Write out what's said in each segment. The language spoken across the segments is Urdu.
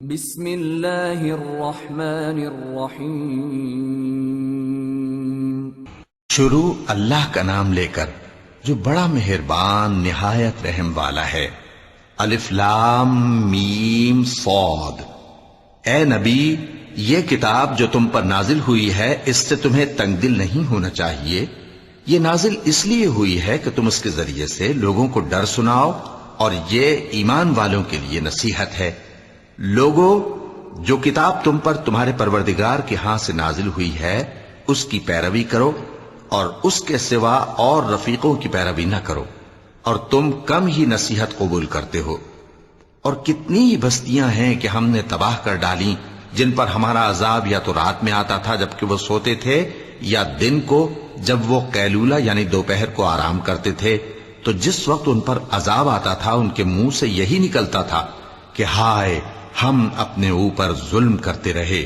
بسم اللہ الرحمن الرحیم۔ شروع اللہ کا نام لے کر جو بڑا مہربان نہایت رحم والا ہے۔ الف لام میم صاد۔ اے نبی، یہ کتاب جو تم پر نازل ہوئی ہے اس سے تمہیں تنگ دل نہیں ہونا چاہیے۔ یہ نازل اس لیے ہوئی ہے کہ تم اس کے ذریعے سے لوگوں کو ڈر سناؤ، اور یہ ایمان والوں کے لیے نصیحت ہے۔ لوگوں، جو کتاب تم پر تمہارے پروردگار کے ہاں سے نازل ہوئی ہے اس کی پیروی کرو، اور اس کے سوا اور رفیقوں کی پیروی نہ کرو، اور تم کم ہی نصیحت قبول کرتے ہو۔ اور کتنی ہی بستیاں ہیں کہ ہم نے تباہ کر ڈالیں جن پر ہمارا عذاب یا تو رات میں آتا تھا جبکہ وہ سوتے تھے، یا دن کو جب وہ قیلولہ یعنی دوپہر کو آرام کرتے تھے، تو جس وقت ان پر عذاب آتا تھا ان کے منہ سے یہی نکلتا تھا کہ ہائے، ہم اپنے اوپر ظلم کرتے رہے۔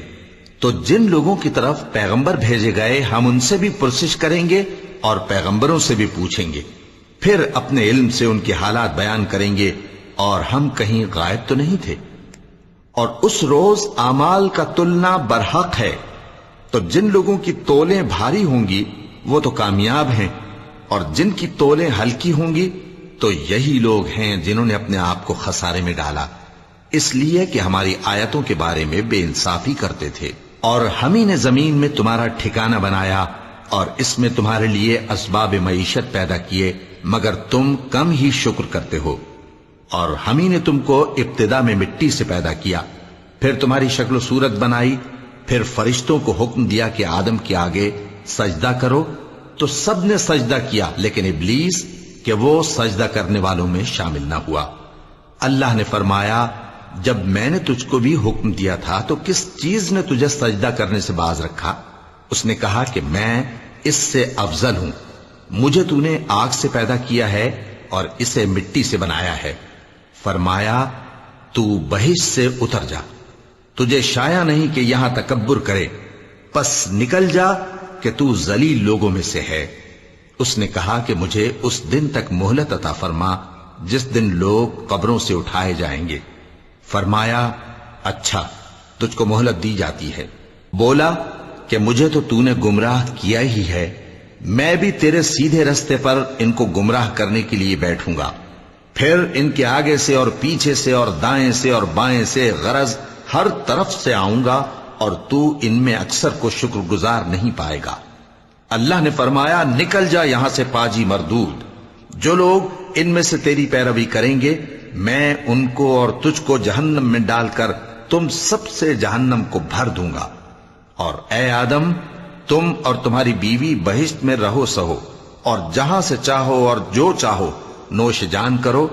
تو جن لوگوں کی طرف پیغمبر بھیجے گئے ہم ان سے بھی پرسش کریں گے اور پیغمبروں سے بھی پوچھیں گے، پھر اپنے علم سے ان کے حالات بیان کریں گے، اور ہم کہیں غائب تو نہیں تھے۔ اور اس روز اعمال کا تلنا برحق ہے، تو جن لوگوں کی تولیں بھاری ہوں گی وہ تو کامیاب ہیں، اور جن کی تولیں ہلکی ہوں گی تو یہی لوگ ہیں جنہوں نے اپنے آپ کو خسارے میں ڈالا، اس لیے کہ ہماری آیتوں کے بارے میں بے انصافی کرتے تھے۔ اور ہم ہی نے زمین میں تمہارا ٹھکانہ بنایا اور اس میں تمہارے لیے اسباب معیشت پیدا کیے، مگر تم کم ہی شکر کرتے ہو۔ اور ہم ہی نے تم کو ابتدا میں مٹی سے پیدا کیا، پھر تمہاری شکل و صورت بنائی، پھر فرشتوں کو حکم دیا کہ آدم کے آگے سجدہ کرو، تو سب نے سجدہ کیا لیکن ابلیس کہ وہ سجدہ کرنے والوں میں شامل نہ ہوا۔ اللہ نے فرمایا، جب میں نے تجھ کو بھی حکم دیا تھا تو کس چیز نے تجھے سجدہ کرنے سے باز رکھا؟ اس نے کہا کہ میں اس سے افضل ہوں، مجھے تو نے آگ سے پیدا کیا ہے اور اسے مٹی سے بنایا ہے۔ فرمایا، تو بہشت سے اتر جا، تجھے شایع نہیں کہ یہاں تکبر کرے، پس نکل جا کہ تو ذلیل لوگوں میں سے ہے۔ اس نے کہا کہ مجھے اس دن تک مہلت عطا فرما جس دن لوگ قبروں سے اٹھائے جائیں گے۔ فرمایا، اچھا، تجھ کو مہلت دی جاتی ہے۔ بولا کہ مجھے تو نے گمراہ کیا ہی ہے، میں بھی تیرے سیدھے رستے پر ان کو گمراہ کرنے کے لیے بیٹھوں گا، پھر ان کے آگے سے اور پیچھے سے اور دائیں سے اور بائیں سے، غرض ہر طرف سے آؤں گا، اور تو ان میں اکثر کو شکر گزار نہیں پائے گا۔ اللہ نے فرمایا، نکل جا یہاں سے پاجی مردود، جو لوگ ان میں سے تیری پیروی کریں گے میں ان کو اور تجھ کو جہنم میں ڈال کر تم سب سے جہنم کو بھر دوں گا۔ اور اے آدم، تم اور تمہاری بیوی بہشت میں رہو سہو، اور جہاں سے چاہو اور جو چاہو نوش جان کرو،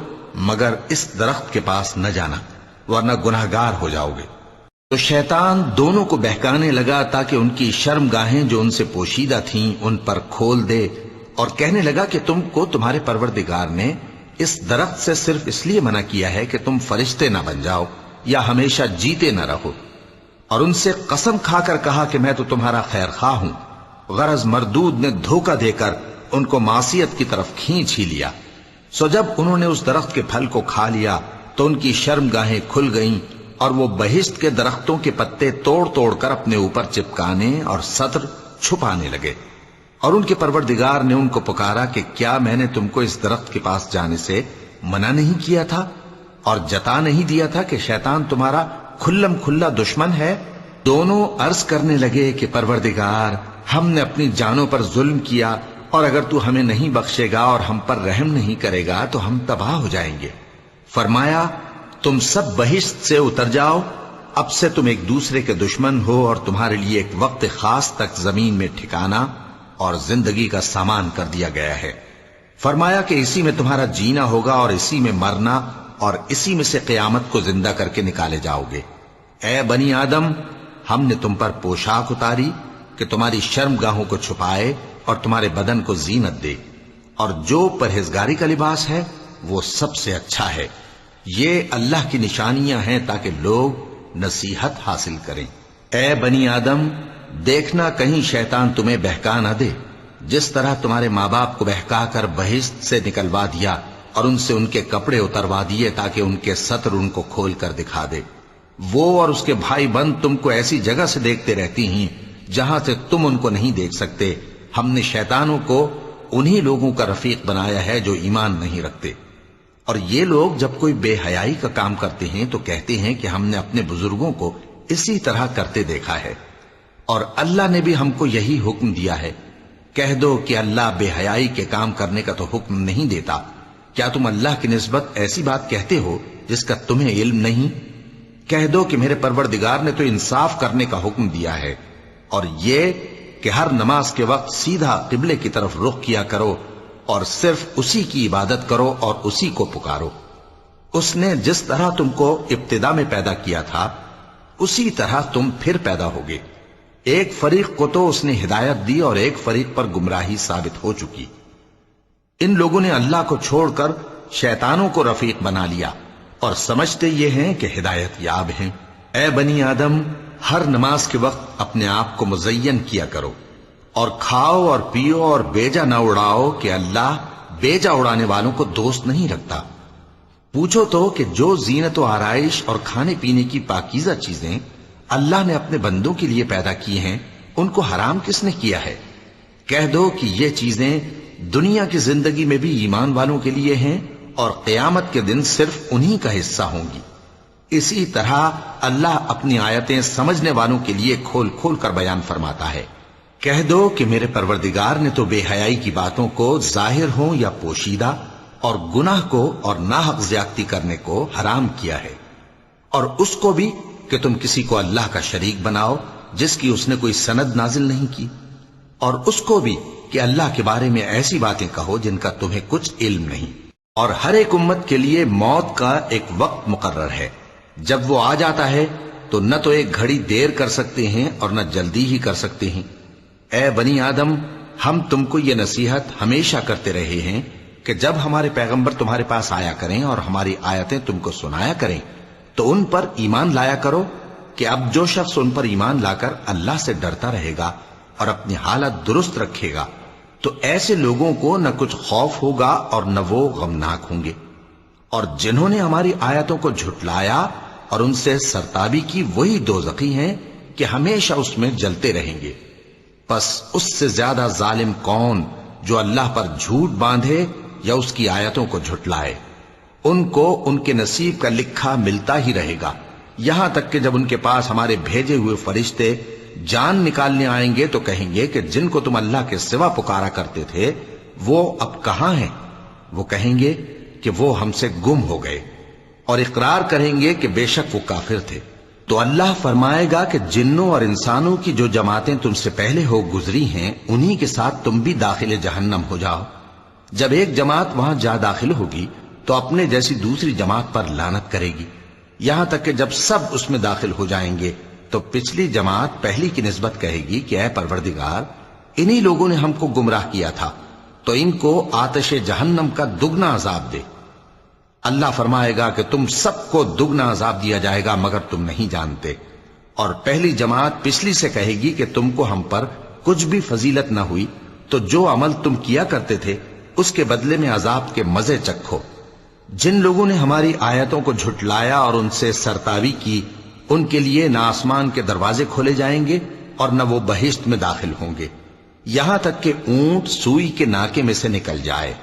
مگر اس درخت کے پاس نہ جانا ورنہ گناہگار ہو جاؤ گے۔ تو شیطان دونوں کو بہکانے لگا تاکہ ان کی شرم گاہیں جو ان سے پوشیدہ تھیں ان پر کھول دے، اور کہنے لگا کہ تم کو تمہارے پروردگار نے اس درخت سے صرف اس لیے منع کیا ہے کہ تم فرشتے نہ بن جاؤ یا ہمیشہ جیتے نہ رہو۔ اور ان سے قسم کھا کر کہا کہ میں تو تمہارا خیر خواہ ہوں۔ غرض مردود نے دھوکہ دے کر ان کو معصیت کی طرف کھینچ ہی لیا۔ سو جب انہوں نے اس درخت کے پھل کو کھا لیا تو ان کی شرم گاہیں کھل گئیں، اور وہ بہشت کے درختوں کے پتے توڑ توڑ کر اپنے اوپر چپکانے اور سطر چھپانے لگے۔ اور ان کے پروردگار نے ان کو پکارا کہ کیا میں نے تم کو اس درخت کے پاس جانے سے منع نہیں کیا تھا، اور جتا نہیں دیا تھا کہ شیطان تمہارا کھلم کھلا دشمن ہے؟ دونوں عرض کرنے لگے کہ پروردگار، ہم نے اپنی جانوں پر ظلم کیا، اور اگر تو ہمیں نہیں بخشے گا اور ہم پر رحم نہیں کرے گا تو ہم تباہ ہو جائیں گے۔ فرمایا، تم سب بہشت سے اتر جاؤ، اب سے تم ایک دوسرے کے دشمن ہو، اور تمہارے لیے ایک وقت خاص تک زمین میں ٹھکانا اور زندگی کا سامان کر دیا گیا ہے۔ فرمایا کہ اسی میں تمہارا جینا ہوگا اور اسی میں مرنا، اور اسی میں سے قیامت کو زندہ کر کے نکالے جاؤ گے۔ اے بنی آدم، ہم نے تم پر پوشاک اتاری کہ تمہاری شرم گاہوں کو چھپائے اور تمہارے بدن کو زینت دے، اور جو پرہیزگاری کا لباس ہے وہ سب سے اچھا ہے۔ یہ اللہ کی نشانیاں ہیں تاکہ لوگ نصیحت حاصل کریں۔ اے بنی آدم، دیکھنا کہیں شیطان تمہیں بہکا نہ دے، جس طرح تمہارے ماں باپ کو بہکا کر بہشت سے نکلوا دیا اور ان سے ان کے کپڑے اتروا دیے تاکہ ان کے ستر ان کو کھول کر دکھا دے۔ وہ اور اس کے بھائی بند تم کو ایسی جگہ سے دیکھتے رہتی ہیں جہاں سے تم ان کو نہیں دیکھ سکتے. ہم نے شیطانوں کو انہی لوگوں کا رفیق بنایا ہے جو ایمان نہیں رکھتے. اور یہ لوگ جب کوئی بے حیائی کا کام کرتے ہیں تو کہتے ہیں کہ ہم نے اپنے بزرگوں کو اسی طرح کرتے دیکھا ہے اور اللہ نے بھی ہم کو یہی حکم دیا ہے. کہہ دو کہ اللہ بے حیائی کے کام کرنے کا تو حکم نہیں دیتا. کیا تم اللہ کی نسبت ایسی بات کہتے ہو جس کا تمہیں علم نہیں؟ کہہ دو کہ میرے پروردگار نے تو انصاف کرنے کا حکم دیا ہے اور یہ کہ ہر نماز کے وقت سیدھا قبلے کی طرف رخ کیا کرو اور صرف اسی کی عبادت کرو اور اسی کو پکارو. اس نے جس طرح تم کو ابتدا میں پیدا کیا تھا اسی طرح تم پھر پیدا ہوگے. ایک فریق کو تو اس نے ہدایت دی اور ایک فریق پر گمراہی ثابت ہو چکی. ان لوگوں نے اللہ کو چھوڑ کر شیطانوں کو رفیق بنا لیا اور سمجھتے یہ ہیں کہ ہدایت یاب ہیں. اے بنی آدم، ہر نماز کے وقت اپنے آپ کو مزین کیا کرو اور کھاؤ اور پیو اور بیجا نہ اڑاؤ کہ اللہ بیجا اڑانے والوں کو دوست نہیں رکھتا. پوچھو تو کہ جو زینت و آرائش اور کھانے پینے کی پاکیزہ چیزیں اللہ نے اپنے بندوں کے لیے پیدا کی ہیں ان کو حرام کس نے کیا ہے؟ کہہ دو کہ یہ چیزیں دنیا کی زندگی میں بھی ایمان والوں کے لیے ہیں اور قیامت کے دن صرف انہی کا حصہ ہوں گی. اسی طرح اللہ اپنی آیتیں سمجھنے والوں کے لیے کھول کھول کر بیان فرماتا ہے. کہہ دو کہ میرے پروردگار نے تو بے حیائی کی باتوں کو ظاہر ہوں یا پوشیدہ اور گناہ کو اور ناحق زیادتی کرنے کو حرام کیا ہے، اور اس کو بھی کہ تم کسی کو اللہ کا شریک بناؤ جس کی اس نے کوئی سند نازل نہیں کی، اور اس کو بھی کہ اللہ کے بارے میں ایسی باتیں کہو جن کا تمہیں کچھ علم نہیں. اور ہر ایک امت کے لیے موت کا ایک وقت مقرر ہے. جب وہ آ جاتا ہے تو نہ تو ایک گھڑی دیر کر سکتے ہیں اور نہ جلدی ہی کر سکتے ہیں. اے بنی آدم، ہم تم کو یہ نصیحت ہمیشہ کرتے رہے ہیں کہ جب ہمارے پیغمبر تمہارے پاس آیا کریں اور ہماری آیتیں تم کو سنایا کریں تو ان پر ایمان لایا کرو کہ اب جو شخص ان پر ایمان لا کر اللہ سے ڈرتا رہے گا اور اپنی حالت درست رکھے گا تو ایسے لوگوں کو نہ کچھ خوف ہوگا اور نہ وہ غمناک ہوں گے. اور جنہوں نے ہماری آیتوں کو جھٹلایا اور ان سے سرتابی کی وہی دوزخی ہیں کہ ہمیشہ اس میں جلتے رہیں گے. پس اس سے زیادہ ظالم کون جو اللہ پر جھوٹ باندھے یا اس کی آیتوں کو جھٹلائے. ان کو ان کے نصیب کا لکھا ملتا ہی رہے گا یہاں تک کہ جب ان کے پاس ہمارے بھیجے ہوئے فرشتے جان نکالنے آئیں گے تو کہیں گے کہ جن کو تم اللہ کے سوا پکارا کرتے تھے وہ اب کہاں ہیں؟ وہ کہیں گے کہ وہ ہم سے گم ہو گئے اور اقرار کریں گے کہ بے شک وہ کافر تھے. تو اللہ فرمائے گا کہ جنوں اور انسانوں کی جو جماعتیں تم سے پہلے ہو گزری ہیں انہی کے ساتھ تم بھی داخل جہنم ہو جاؤ. جب ایک جماعت وہاں جا داخل ہوگی تو اپنے جیسی دوسری جماعت پر لعنت کرے گی یہاں تک کہ جب سب اس میں داخل ہو جائیں گے تو پچھلی جماعت پہلی کی نسبت کہے گی کہ اے پروردگار، انہی لوگوں نے ہم کو گمراہ کیا تھا تو ان کو آتش جہنم کا دگنا عذاب دے. اللہ فرمائے گا کہ تم سب کو دگنا عذاب دیا جائے گا مگر تم نہیں جانتے. اور پہلی جماعت پچھلی سے کہے گی کہ تم کو ہم پر کچھ بھی فضیلت نہ ہوئی تو جو عمل تم کیا کرتے تھے اس کے بدلے میں عذاب کے مزے چکھو. جن لوگوں نے ہماری آیتوں کو جھٹلایا اور ان سے سرتاوی کی ان کے لیے نہ آسمان کے دروازے کھولے جائیں گے اور نہ وہ بہشت میں داخل ہوں گے یہاں تک کہ اونٹ سوئی کے ناکے میں سے نکل جائے.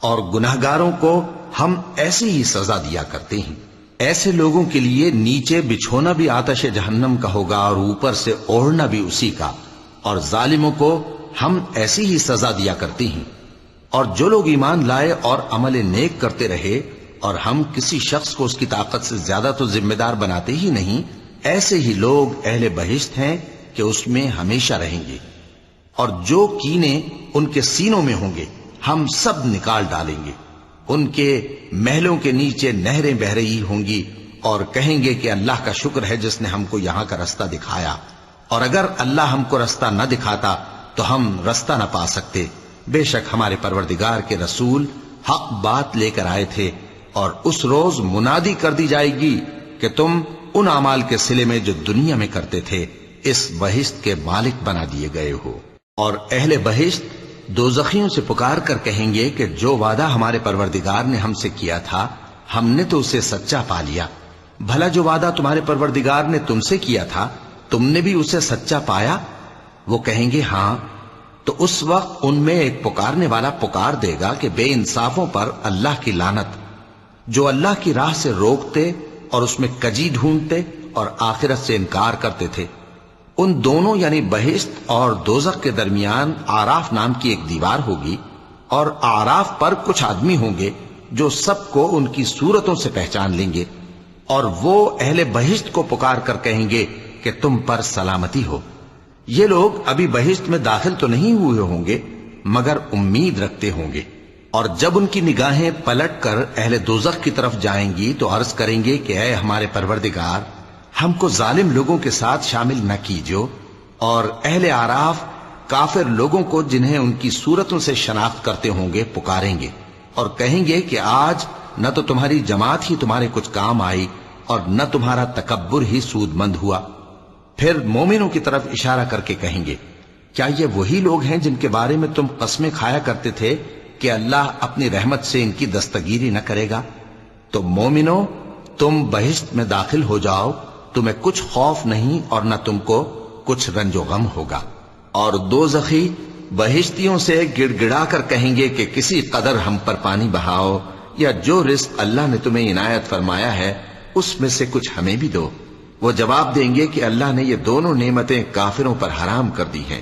اور گناہگاروں کو ہم ایسی ہی سزا دیا کرتے ہیں. ایسے لوگوں کے لیے نیچے بچھونا بھی آتش جہنم کا ہوگا اور اوپر سے اوڑھنا بھی اسی کا. اور ظالموں کو ہم ایسی ہی سزا دیا کرتے ہیں. اور جو لوگ ایمان لائے اور عمل نیک کرتے رہے اور ہم کسی شخص کو اس کی طاقت سے زیادہ تو ذمہ دار بناتے ہی نہیں، ایسے ہی لوگ اہل بہشت ہیں کہ اس میں ہمیشہ رہیں گے. اور جو کینے ان کے سینوں میں ہوں گے ہم سب نکال ڈالیں گے. ان کے محلوں کے نیچے نہریں بہ رہی ہوں گی اور کہیں گے کہ اللہ کا شکر ہے جس نے ہم کو یہاں کا رستہ دکھایا، اور اگر اللہ ہم کو رستہ نہ دکھاتا تو ہم رستہ نہ پا سکتے. بے شک ہمارے پروردگار کے رسول حق بات لے کر آئے تھے، اور اس روز منادی کر دی جائے گی کہ تم ان اعمال کے صلے میں جو دنیا میں کرتے تھے اس بہشت کے مالک بنا دیے گئے ہو. اور اہل بہشت دوزخیوں سے پکار کر کہیں گے کہ جو وعدہ ہمارے پروردگار نے ہم سے کیا تھا ہم نے تو اسے سچا پا لیا، بھلا جو وعدہ تمہارے پروردگار نے تم سے کیا تھا تم نے بھی اسے سچا پایا؟ وہ کہیں گے ہاں، تو اس وقت ان میں ایک پکارنے والا پکار دے گا کہ بے انصافوں پر اللہ کی لعنت، جو اللہ کی راہ سے روکتے اور اس میں کجی ڈھونڈتے اور آخرت سے انکار کرتے تھے۔ ان دونوں یعنی بہشت اور دوزخ کے درمیان آراف نام کی ایک دیوار ہوگی، اور آراف پر کچھ آدمی ہوں گے جو سب کو ان کی صورتوں سے پہچان لیں گے، اور وہ اہل بہشت کو پکار کر کہیں گے کہ تم پر سلامتی ہو۔ یہ لوگ ابھی بہشت میں داخل تو نہیں ہوئے ہوں گے مگر امید رکھتے ہوں گے، اور جب ان کی نگاہیں پلٹ کر اہل دوزخ کی طرف جائیں گی تو عرض کریں گے کہ اے ہمارے پروردگار، ہم کو ظالم لوگوں کے ساتھ شامل نہ کیجو۔ اور اہل آراف کافر لوگوں کو جنہیں ان کی صورتوں سے شناخت کرتے ہوں گے پکاریں گے اور کہیں گے کہ آج نہ تو تمہاری جماعت ہی تمہارے کچھ کام آئی اور نہ تمہارا تکبر ہی سود مند ہوا۔ پھر مومنوں کی طرف اشارہ کر کے کہیں گے، کیا یہ وہی لوگ ہیں جن کے بارے میں تم قسمیں کھایا کرتے تھے کہ اللہ اپنی رحمت سے ان کی دستگیری نہ کرے گا؟ تو مومنوں، تم بہشت میں داخل ہو جاؤ، تمہیں کچھ خوف نہیں اور نہ تم کو کچھ رنج و غم ہوگا۔ اور دوزخی بہشتیوں سے گڑ گڑا کر کہیں گے کہ کسی قدر ہم پر پانی بہاؤ، یا جو رزق اللہ نے تمہیں عنایت فرمایا ہے اس میں سے کچھ ہمیں بھی دو۔ وہ جواب دیں گے کہ اللہ نے یہ دونوں نعمتیں کافروں پر حرام کر دی ہیں،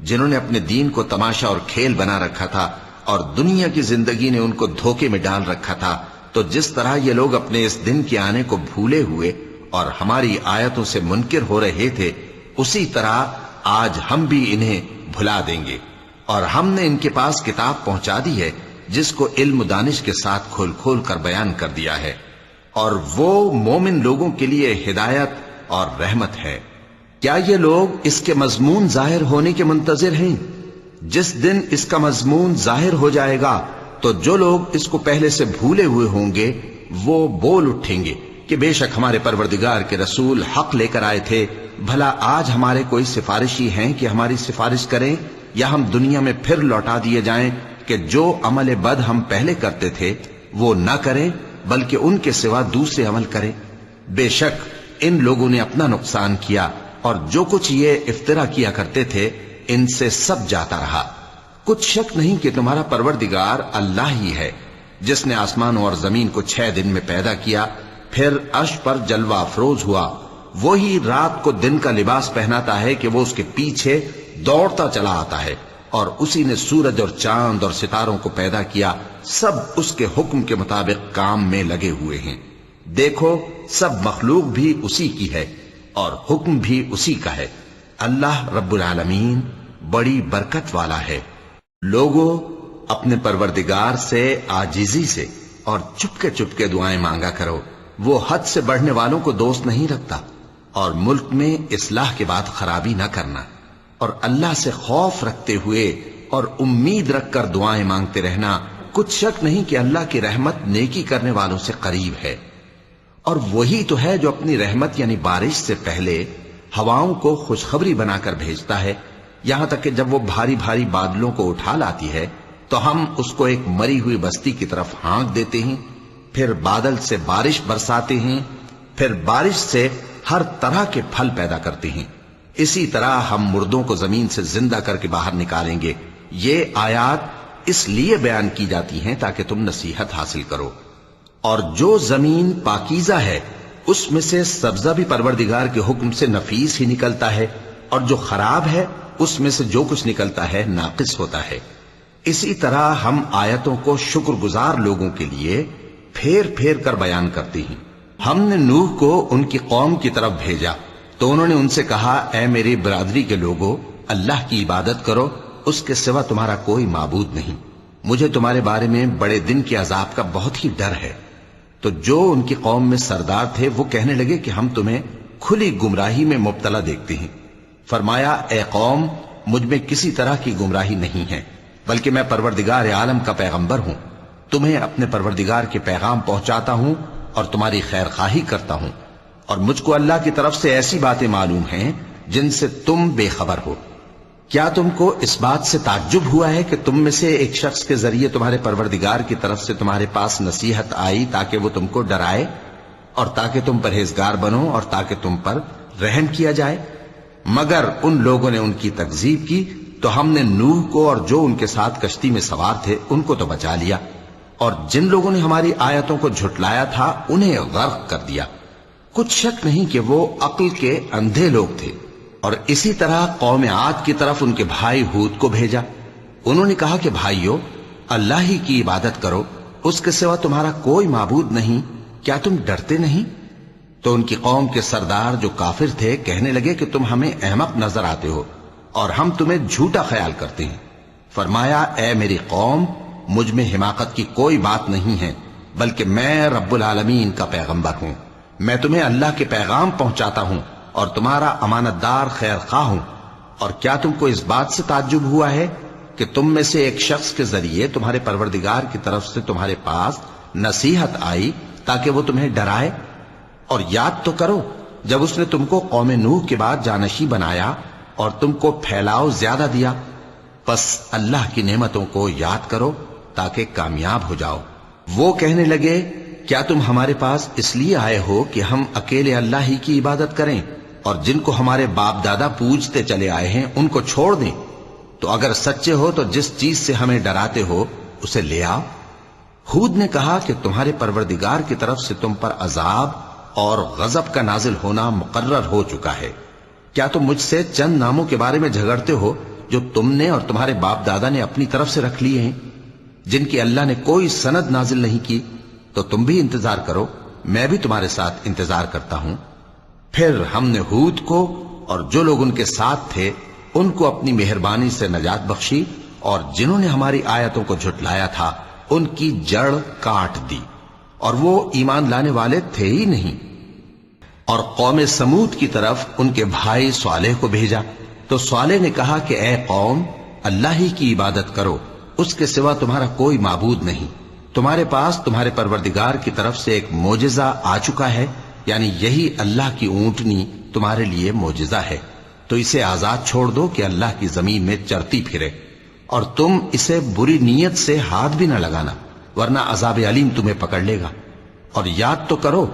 جنہوں نے اپنے دین کو تماشا اور کھیل بنا رکھا تھا اور دنیا کی زندگی نے ان کو دھوکے میں ڈال رکھا تھا۔ تو جس طرح یہ لوگ اپنے اس دن کے آنے کو بھولے ہوئے اور ہماری آیتوں سے منکر ہو رہے تھے، اسی طرح آج ہم بھی انہیں بھلا دیں گے۔ اور ہم نے ان کے پاس کتاب پہنچا دی ہے جس کو علم و دانش کے ساتھ کھول کھول کر بیان کر دیا ہے، اور وہ مومن لوگوں کے لیے ہدایت اور رحمت ہے۔ کیا یہ لوگ اس کے مضمون ظاہر ہونے کے منتظر ہیں؟ جس دن اس کا مضمون ظاہر ہو جائے گا تو جو لوگ اس کو پہلے سے بھولے ہوئے ہوں گے وہ بول اٹھیں گے کہ بے شک ہمارے پروردگار کے رسول حق لے کر آئے تھے، بھلا آج ہمارے کوئی سفارشی ہیں کہ ہماری سفارش کریں، یا ہم دنیا میں پھر لوٹا دیے جائیں کہ جو عمل بد ہم پہلے کرتے تھے وہ نہ کریں بلکہ ان کے سوا دوسرے عمل کریں۔ بے شک ان لوگوں نے اپنا نقصان کیا، اور جو کچھ یہ افترا کیا کرتے تھے ان سے سب جاتا رہا۔ کچھ شک نہیں کہ تمہارا پروردگار اللہ ہی ہے جس نے آسمانوں اور زمین کو 6 دن میں پیدا کیا، پھر عرش پر جلوہ افروز ہوا۔ وہی رات کو دن کا لباس پہناتا ہے کہ وہ اس کے پیچھے دوڑتا چلا آتا ہے، اور اسی نے سورج اور چاند اور ستاروں کو پیدا کیا، سب اس کے حکم کے مطابق کام میں لگے ہوئے ہیں۔ دیکھو سب مخلوق بھی اسی کی ہے اور حکم بھی اسی کا ہے۔ اللہ رب العالمین بڑی برکت والا ہے۔ لوگوں، اپنے پروردگار سے عاجزی سے اور چپکے دعائیں مانگا کرو، وہ حد سے بڑھنے والوں کو دوست نہیں رکھتا، اور ملک میں اصلاح کے بعد خرابی نہ کرنا، اور اللہ سے خوف رکھتے ہوئے اور امید رکھ کر دعائیں مانگتے رہنا۔ کچھ شک نہیں کہ اللہ کی رحمت نیکی کرنے والوں سے قریب ہے، اور وہی تو ہے جو اپنی رحمت یعنی بارش سے پہلے ہواؤں کو خوشخبری بنا کر بھیجتا ہے، یہاں تک کہ جب وہ بھاری بھاری بادلوں کو اٹھا لاتی ہے تو ہم اس کو ایک مری ہوئی بستی کی طرف ہانک دیتے ہیں، پھر بادل سے بارش برساتے ہیں، پھر بارش سے ہر طرح کے پھل پیدا کرتے ہیں۔ اسی طرح ہم مردوں کو زمین سے زندہ کر کے باہر نکالیں گے۔ یہ آیات اس لیے بیان کی جاتی ہیں تاکہ تم نصیحت حاصل کرو۔ اور جو زمین پاکیزہ ہے اس میں سے سبزہ بھی پروردگار کے حکم سے نفیس ہی نکلتا ہے، اور جو خراب ہے اس میں سے جو کچھ نکلتا ہے ناقص ہوتا ہے۔ اسی طرح ہم آیتوں کو شکر گزار لوگوں کے لیے پھیر پھیر کر بیان کرتے ہیں۔ ہم نے نوح کو ان کی قوم کی طرف بھیجا تو انہوں نے ان سے کہا، اے میری برادری کے لوگوں، اللہ کی عبادت کرو، اس کے سوا تمہارا کوئی معبود نہیں۔ مجھے تمہارے بارے میں بڑے دن کے عذاب کا بہت ہی ڈر ہے۔ تو جو ان کی قوم میں سردار تھے وہ کہنے لگے کہ ہم تمہیں کھلی گمراہی میں مبتلا دیکھتے ہیں۔ فرمایا، اے قوم، مجھ میں کسی طرح کی گمراہی نہیں ہے، بلکہ میں پروردگار عالم کا پیغمبر ہوں، تمہیں اپنے پروردگار کے پیغام پہنچاتا ہوں اور تمہاری خیر خواہی کرتا ہوں، اور مجھ کو اللہ کی طرف سے ایسی باتیں معلوم ہیں جن سے تم بے خبر ہو۔ کیا تم کو اس بات سے تعجب ہوا ہے کہ تم میں سے ایک شخص کے ذریعے تمہارے پروردگار کی طرف سے تمہارے پاس نصیحت آئی تاکہ وہ تم کو ڈرائے؟ اور تاکہ تم پرہیزگار بنو اور تاکہ تم پر رحم کیا جائے۔ مگر ان لوگوں نے ان کی تکذیب کی تو ہم نے نوح کو اور جو ان کے ساتھ کشتی میں سوار تھے ان کو تو بچا لیا، اور جن لوگوں نے ہماری آیتوں کو جھٹلایا تھا انہیں غرق کر دیا۔ کچھ شک نہیں کہ وہ عقل کے اندھے لوگ تھے۔ اور اسی طرح قوم عاد کی طرف ان کے بھائی ہود کو بھیجا۔ انہوں نے کہا کہ بھائیو، اللہ ہی کی عبادت کرو، اس کے سوا تمہارا کوئی معبود نہیں، کیا تم ڈرتے نہیں؟ تو ان کی قوم کے سردار جو کافر تھے کہنے لگے کہ تم ہمیں احمق نظر آتے ہو اور ہم تمہیں جھوٹا خیال کرتے ہیں۔ فرمایا، اے میری قوم، مجھ میں حماقت کی کوئی بات نہیں ہے، بلکہ میں رب العالمین کا پیغمبر ہوں۔ میں تمہیں اللہ کے پیغام پہنچاتا ہوں اور تمہارا امانت دار خیر خواہ ہوں۔ اور کیا تم کو اس بات سے تعجب ہوا ہے کہ تم میں سے ایک شخص کے ذریعے تمہارے پروردگار کی طرف سے تمہارے پاس نصیحت آئی تاکہ وہ تمہیں ڈرائے؟ اور یاد تو کرو جب اس نے تم کو قوم نوح کے بعد جانشی بنایا اور تم کو پھیلاؤ زیادہ دیا۔ پس اللہ کی نعمتوں کو یاد کرو تاکہ کامیاب ہو جاؤ۔ وہ کہنے لگے، کیا تم ہمارے پاس اس لیے آئے ہو کہ ہم اکیلے اللہ ہی کی عبادت کریں اور جن کو ہمارے باپ دادا پوجتے چلے آئے ہیں ان کو چھوڑ دیں؟ تو اگر سچے ہو تو جس چیز سے ہمیں ڈراتے ہو اسے لے آؤ۔ ہود نے کہا کہ تمہارے پروردگار کی طرف سے تم پر عذاب اور غضب کا نازل ہونا مقرر ہو چکا ہے۔ کیا تم مجھ سے چند ناموں کے بارے میں جھگڑتے ہو جو تم نے اور تمہارے باپ دادا نے اپنی طرف سے رکھ لیے ہیں، جن کی اللہ نے کوئی سند نازل نہیں کی؟ تو تم بھی انتظار کرو، میں بھی تمہارے ساتھ انتظار کرتا ہوں۔ پھر ہم نے ہود کو اور جو لوگ ان کے ساتھ تھے ان کو اپنی مہربانی سے نجات بخشی، اور جنہوں نے ہماری آیتوں کو جھٹلایا تھا ان کی جڑ کاٹ دی، اور وہ ایمان لانے والے تھے ہی نہیں۔ اور قوم سمود کی طرف ان کے بھائی صالح کو بھیجا تو صالح نے کہا کہ اے قوم، اللہ ہی کی عبادت کرو، اس کے سوا تمہارا کوئی معبود نہیں۔ تمہارے پاس تمہارے پروردگار کی طرف سے ایک معجزہ آ چکا ہے، یعنی یہی اللہ کی اونٹنی تمہارے لیے معجزہ ہے، تو اسے آزاد چھوڑ دو کہ اللہ کی زمین میں چرتی پھرے، اور تم اسے بری نیت سے ہاتھ بھی نہ لگانا، ورنہ عذاب علیم تمہیں پکڑ لے گا۔ اور یاد تو کرو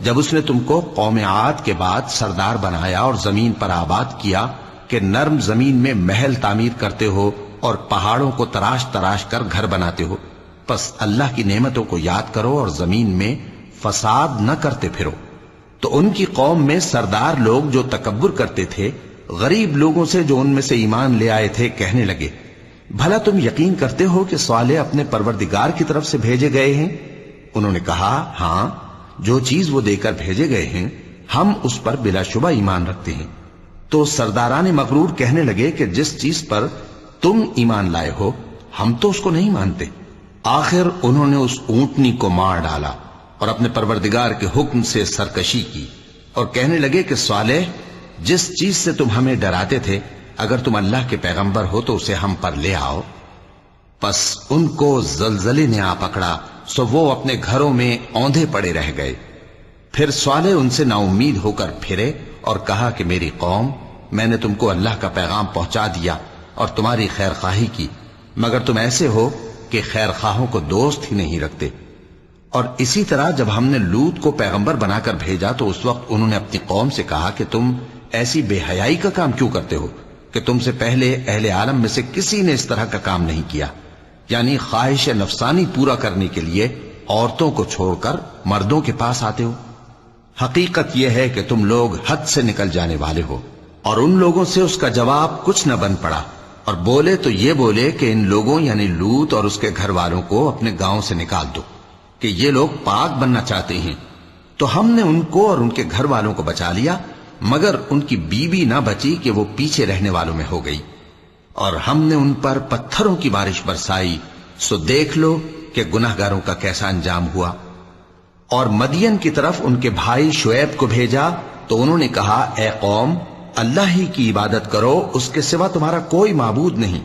جب اس نے تم کو قوم عاد کے بعد سردار بنایا اور زمین پر آباد کیا کہ نرم زمین میں محل تعمیر کرتے ہو اور پہاڑوں کو تراش تراش کر گھر بناتے ہو۔ پس اللہ کی نعمتوں کو یاد کرو اور زمین میں فساد نہ کرتے پھرو۔ تو ان کی قوم میں سردار لوگ جو تکبر کرتے تھے غریب لوگوں سے جو ان میں سے ایمان لے آئے تھے کہنے لگے، بھلا تم یقین کرتے ہو کہ صالح اپنے پروردگار کی طرف سے بھیجے گئے ہیں؟ انہوں نے کہا، ہاں، جو چیز وہ دے کر بھیجے گئے ہیں ہم اس پر بلا شبہ ایمان رکھتے ہیں۔ تو سرداران مغرور کہنے لگے کہ جس چیز پر تم ایمان لائے ہو ہم تو اس کو نہیں مانتے۔ آخر انہوں نے اس اونٹنی کو مار ڈالا اور اپنے پروردگار کے حکم سے سرکشی کی، اور کہنے لگے کہ صالح، جس چیز سے تم ہمیں ڈراتے تھے اگر تم اللہ کے پیغمبر ہو تو اسے ہم پر لے آؤ۔ پس ان کو زلزلے نے آ پکڑا، سو وہ اپنے گھروں میں اوندھے پڑے رہ گئے۔ پھر صالح ان سے نا امید ہو کر پھرے اور کہا کہ میری قوم، میں نے تم کو اللہ کا پیغام پہنچا دیا اور تمہاری خیر خواہی کی، مگر تم ایسے ہو کہ خیر خواہوں کو دوست ہی نہیں رکھتے۔ اور اسی طرح جب ہم نے لوط کو پیغمبر بنا کر بھیجا تو اس وقت انہوں نے اپنی قوم سے کہا کہ تم ایسی بے حیائی کا کام کیوں کرتے ہو کہ تم سے پہلے اہل عالم میں سے کسی نے اس طرح کا کام نہیں کیا، یعنی خواہش نفسانی پورا کرنے کے لیے عورتوں کو چھوڑ کر مردوں کے پاس آتے ہو۔ حقیقت یہ ہے کہ تم لوگ حد سے نکل جانے والے ہو۔ اور ان لوگوں سے اس کا جواب کچھ نہ بن پڑا، اور بولے تو یہ بولے کہ ان لوگوں یعنی لوط اور اس کے گھر والوں کو اپنے گاؤں سے نکال دو کہ یہ لوگ پاک بننا چاہتے ہیں۔ تو ہم نے ان کو اور ان کے گھر والوں کو بچا لیا، مگر ان کی بیوی نہ بچی کہ وہ پیچھے رہنے والوں میں ہو گئی۔ اور ہم نے ان پر پتھروں کی بارش برسائی، سو دیکھ لو کہ گناہگاروں کا کیسا انجام ہوا۔ اور مدین کی طرف ان کے بھائی شعیب کو بھیجا تو انہوں نے کہا، اے قوم، اللہ ہی کی عبادت کرو، اس کے سوا تمہارا کوئی معبود نہیں۔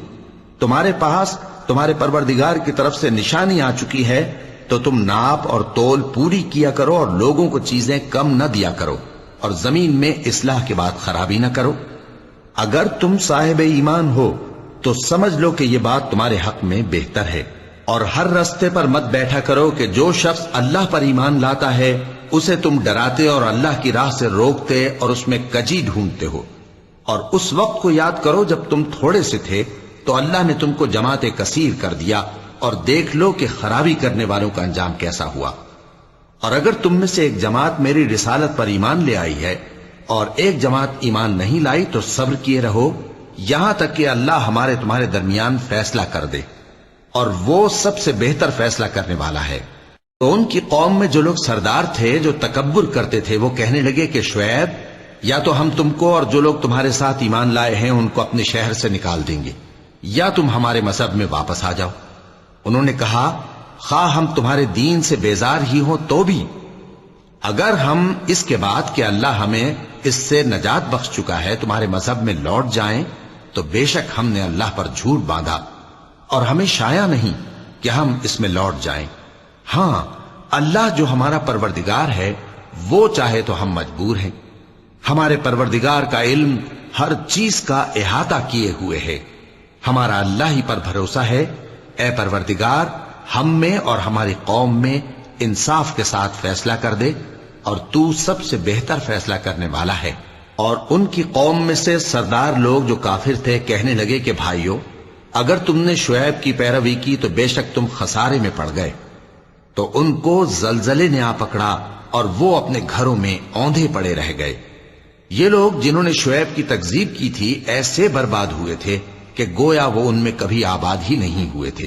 تمہارے پاس تمہارے پروردگار کی طرف سے نشانی آ چکی ہے، تو تم ناپ اور تول پوری کیا کرو اور لوگوں کو چیزیں کم نہ دیا کرو، اور زمین میں اصلاح کے بعد خرابی نہ کرو۔ اگر تم صاحب ایمان ہو تو سمجھ لو کہ یہ بات تمہارے حق میں بہتر ہے، اور ہر رستے پر مت بیٹھا کرو کہ جو شخص اللہ پر ایمان لاتا ہے اسے تم ڈراتے اور اللہ کی راہ سے روکتے اور اس میں کجی ڈھونڈتے ہو۔ اور اس وقت کو یاد کرو جب تم تھوڑے سے تھے تو اللہ نے تم کو جماعت کثیر کر دیا، اور دیکھ لو کہ خرابی کرنے والوں کا انجام کیسا ہوا۔ اور اگر تم میں سے ایک جماعت میری رسالت پر ایمان لے آئی ہے اور ایک جماعت ایمان نہیں لائی تو صبر کیے رہو یہاں تک کہ اللہ ہمارے تمہارے درمیان فیصلہ کر دے، اور وہ سب سے بہتر فیصلہ کرنے والا ہے۔ تو ان کی قوم میں جو لوگ سردار تھے جو تکبر کرتے تھے وہ کہنے لگے کہ شعیب، یا تو ہم تم کو اور جو لوگ تمہارے ساتھ ایمان لائے ہیں ان کو اپنے شہر سے نکال دیں گے، یا تم ہمارے مذہب میں واپس آ جاؤ۔ انہوں نے کہا خواہ ہم تمہارے دین سے بیزار ہی ہوں تو بھی، اگر ہم اس کے بعد کہ اللہ ہمیں اس سے نجات بخش چکا ہے تمہارے مذہب میں لوٹ جائیں تو بے شک ہم نے اللہ پر جھوٹ باندھا، اور ہمیں شایع نہیں کہ ہم اس میں لوٹ جائیں۔ ہاں، اللہ جو ہمارا پروردگار ہے وہ چاہے تو ہم مجبور ہیں۔ ہمارے پروردگار کا علم ہر چیز کا احاطہ کیے ہوئے ہے۔ ہمارا اللہ ہی پر بھروسہ ہے۔ اے پروردگار، ہم میں اور ہماری قوم میں انصاف کے ساتھ فیصلہ کر دے، اور تو سب سے بہتر فیصلہ کرنے والا ہے۔ اور ان کی قوم میں سے سردار لوگ جو کافر تھے کہنے لگے کہ بھائیو، اگر تم نے شعیب کی پیروی کی تو بے شک تم خسارے میں پڑ گئے۔ تو ان کو زلزلے نے آ پکڑا اور وہ اپنے گھروں میں اوندھے پڑے رہ گئے۔ یہ لوگ جنہوں نے شعیب کی تکذیب کی تھی ایسے برباد ہوئے تھے کہ گویا وہ ان میں کبھی آباد ہی نہیں ہوئے تھے۔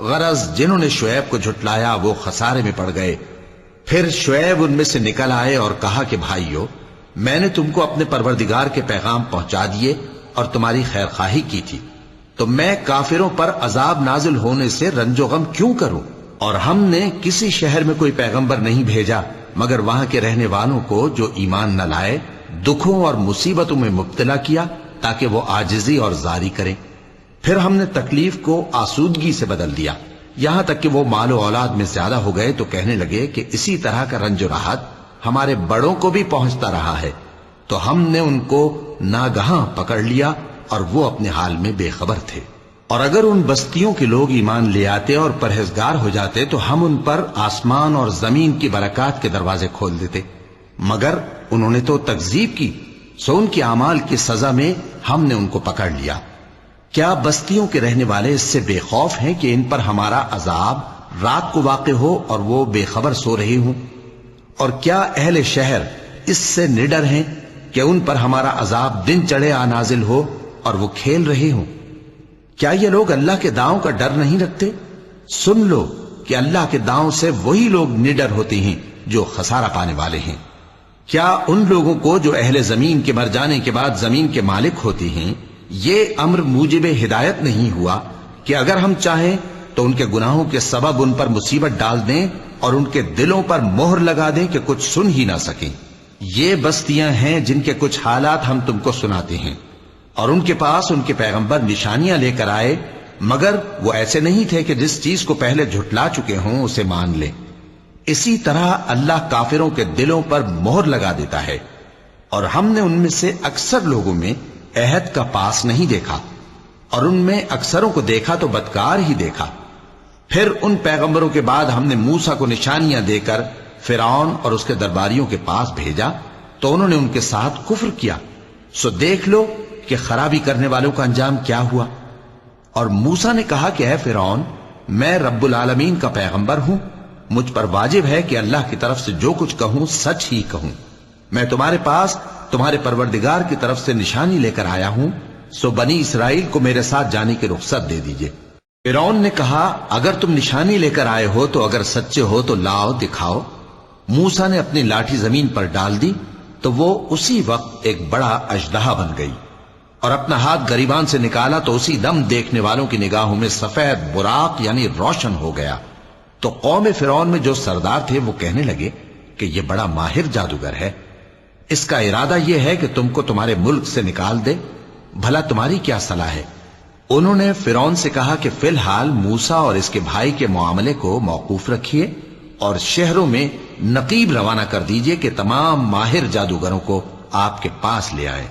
غرض جنہوں نے شعیب کو جھٹلایا وہ خسارے میں پڑ گئے۔ پھر شعیب ان میں سے نکل آئے اور کہا کہ بھائیو، میں نے تم کو اپنے پروردگار کے پیغام پہنچا دیے اور تمہاری خیر خواہی کی تھی، تو میں کافروں پر عذاب نازل ہونے سے رنج و غم کیوں کروں؟ اور ہم نے کسی شہر میں کوئی پیغمبر نہیں بھیجا مگر وہاں کے رہنے والوں کو جو ایمان نہ لائے دکھوں اور مصیبتوں میں مبتلا کیا تاکہ وہ عاجزی اور زاری کریں۔ پھر ہم نے تکلیف کو آسودگی سے بدل دیا، یہاں تک کہ وہ مال و اولاد میں زیادہ ہو گئے تو کہنے لگے کہ اسی طرح کا رنج و راحت ہمارے بڑوں کو بھی پہنچتا رہا ہے۔ تو ہم نے ان کو ناگہاں پکڑ لیا اور وہ اپنے حال میں بے خبر تھے۔ اور اگر ان بستیوں کے لوگ ایمان لے آتے اور پرہیزگار ہو جاتے تو ہم ان پر آسمان اور زمین کی برکات کے دروازے کھول دیتے، مگر انہوں نے تو تکذیب کی، سو ان کے اعمال کی سزا میں ہم نے ان کو پکڑ لیا۔ کیا بستیوں کے رہنے والے اس سے بے خوف ہیں کہ ان پر ہمارا عذاب رات کو واقع ہو اور وہ بے خبر سو رہے ہوں؟ اور کیا اہل شہر اس سے نڈر ہیں کہ ان پر ہمارا عذاب دن چڑھے آ نازل ہو اور وہ کھیل رہے ہوں؟ کیا یہ لوگ اللہ کے داؤں کا ڈر نہیں رکھتے؟ سن لو کہ اللہ کے داؤں سے وہی لوگ نڈر ہوتے ہیں جو خسارہ پانے والے ہیں۔ کیا ان لوگوں کو جو اہل زمین کے مر جانے کے بعد زمین کے مالک ہوتے ہیں یہ امر موجب ہدایت نہیں ہوا کہ اگر ہم چاہیں تو ان کے گناہوں کے سبب ان پر مصیبت ڈال دیں اور ان کے دلوں پر مہر لگا دیں کہ کچھ سن ہی نہ سکیں؟ یہ بستیاں ہیں جن کے کچھ حالات ہم تم کو سناتے ہیں، اور ان کے پاس ان کے پیغمبر نشانیاں لے کر آئے، مگر وہ ایسے نہیں تھے کہ جس چیز کو پہلے جھٹلا چکے ہوں اسے مان لیں۔ اسی طرح اللہ کافروں کے دلوں پر مہر لگا دیتا ہے، اور ہم نے ان میں سے اکثر لوگوں میں عہد کا پاس نہیں دیکھا، اور ان میں اکثروں کو دیکھا تو بدکار ہی دیکھا۔ پھر ان پیغمبروں کے بعد ہم نے موسیٰ کو نشانیاں دے کر فرعون اور اس کے درباریوں کے پاس بھیجا تو انہوں نے ان کے ساتھ کفر کیا، سو دیکھ لو کہ خرابی کرنے والوں کا انجام کیا ہوا۔ اور موسیٰ نے کہا کہ اے فرعون، میں رب العالمین کا پیغمبر ہوں، مجھ پر واجب ہے کہ اللہ کی طرف سے جو کچھ کہوں سچ ہی کہوں۔ میں تمہارے پاس تمہارے پروردگار کی طرف سے نشانی لے کر آیا ہوں، سو بنی اسرائیل کو میرے ساتھ جانے کی رخصت دے دیجئے۔ فرعون نے کہا اگر تم نشانی لے کر آئے ہو تو اگر سچے ہو تو لاؤ دکھاؤ۔ موسیٰ نے اپنی لاٹھی زمین پر ڈال دی تو وہ اسی وقت ایک بڑا اژدہا بن گئی، اور اپنا ہاتھ گریبان سے نکالا تو اسی دم دیکھنے والوں کی نگاہوں میں سفید براق یعنی روشن ہو گیا۔ تو قوم فرعون میں جو سردار تھے وہ کہنے لگے کہ یہ بڑا ماہر جادوگر ہے، اس کا ارادہ یہ ہے کہ تم کو تمہارے ملک سے نکال دے، بھلا تمہاری کیا صلاح ہے؟ انہوں نے فرعون سے کہا کہ فی الحال موسیٰ اور اس کے بھائی کے معاملے کو موقوف رکھیے اور شہروں میں نقیب روانہ کر دیجئے کہ تمام ماہر جادوگروں کو آپ کے پاس لے آئے۔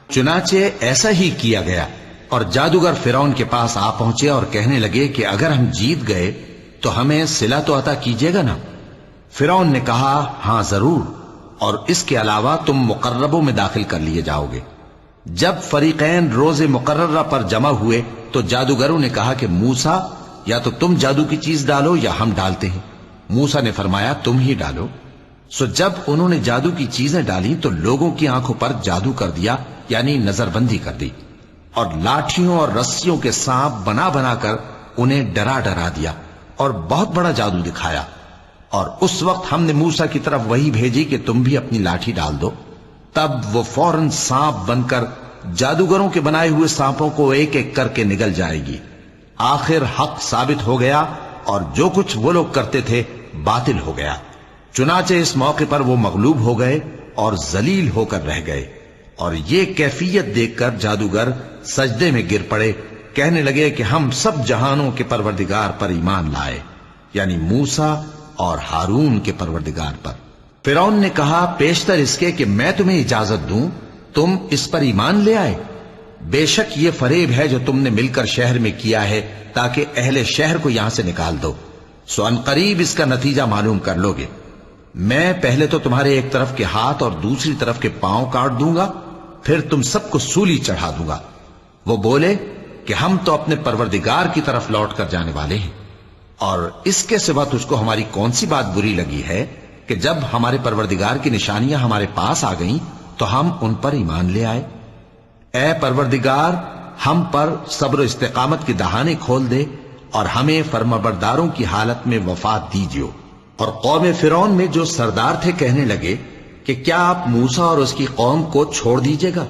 چنانچہ ایسا ہی کیا گیا، اور جادوگر فرعون کے پاس آ پہنچے اور کہنے لگے کہ اگر ہم جیت گئے تو ہمیں صلہ تو عطا کیجیے گا نا؟ فرعون نے کہا ہاں ضرور، اور اس کے علاوہ تم مقربوں میں داخل کر لیے جاؤ گے۔ جب فریقین روز مقررہ پر جمع ہوئے تو جادوگروں نے کہا کہ موسیٰ یا تو تم جادو کی چیز ڈالو یا ہم ڈالتے ہیں۔ موسیٰ نے فرمایا تم ہی ڈالو۔ سو جب انہوں نے جادو کی چیزیں ڈالی تو لوگوں کی آنکھوں پر جادو کر دیا، یعنی نظر بندی کر دی، اور لاٹھیوں اور رسیوں کے سانپ بنا بنا کر انہیں ڈرا ڈرا دیا اور بہت بڑا جادو دکھایا۔ اور اس وقت ہم نے موسیٰ کی طرف وحی بھیجی کہ تم بھی اپنی لاٹھی ڈال دو، تب وہ فوراً سانپ بن کر جادوگروں کے بنائے ہوئے سانپوں کو ایک ایک کر کے نگل جائے گی۔ آخر حق ثابت ہو گیا اور جو کچھ وہ لوگ کرتے تھے باطل ہو گیا۔ چنانچہ اس موقع پر وہ مغلوب ہو گئے اور ذلیل ہو کر رہ گئے، اور یہ کیفیت دیکھ کر جادوگر سجدے میں گر پڑے، کہنے لگے کہ ہم سب جہانوں کے پروردگار پر ایمان لائے، یعنی موسیٰ اور ہارون کے پروردگار پر۔ فرعون نے کہا پیشتر اس کے کہ میں تمہیں اجازت دوں تم اس پر ایمان لے آئے؟ بے شک یہ فریب ہے جو تم نے مل کر شہر میں کیا ہے تاکہ اہل شہر کو یہاں سے نکال دو، سو ان قریب اس کا نتیجہ معلوم کر لو گے۔ میں پہلے تو تمہارے ایک طرف کے ہاتھ اور دوسری طرف کے پاؤں کاٹ دوں گا، پھر تم سب کو سولی چڑھا دوں گا۔ وہ بولے کہ ہم تو اپنے پروردگار کی طرف لوٹ کر جانے والے ہیں، اور اس کے سوا تجھ کو ہماری کون سی بات بری لگی ہے کہ جب ہمارے پروردگار کی نشانیاں ہمارے پاس آ گئیں تو ہم ان پر ایمان لے آئے؟ اے پروردگار، ہم پر صبر و استقامت کی دہانے کھول دے اور ہمیں فرمانبرداروں کی حالت میں وفات دیجیو۔ اور قوم فرعون میں جو سردار تھے کہنے لگے کہ کیا آپ موسیٰ اور اس کی قوم کو چھوڑ دیجیے گا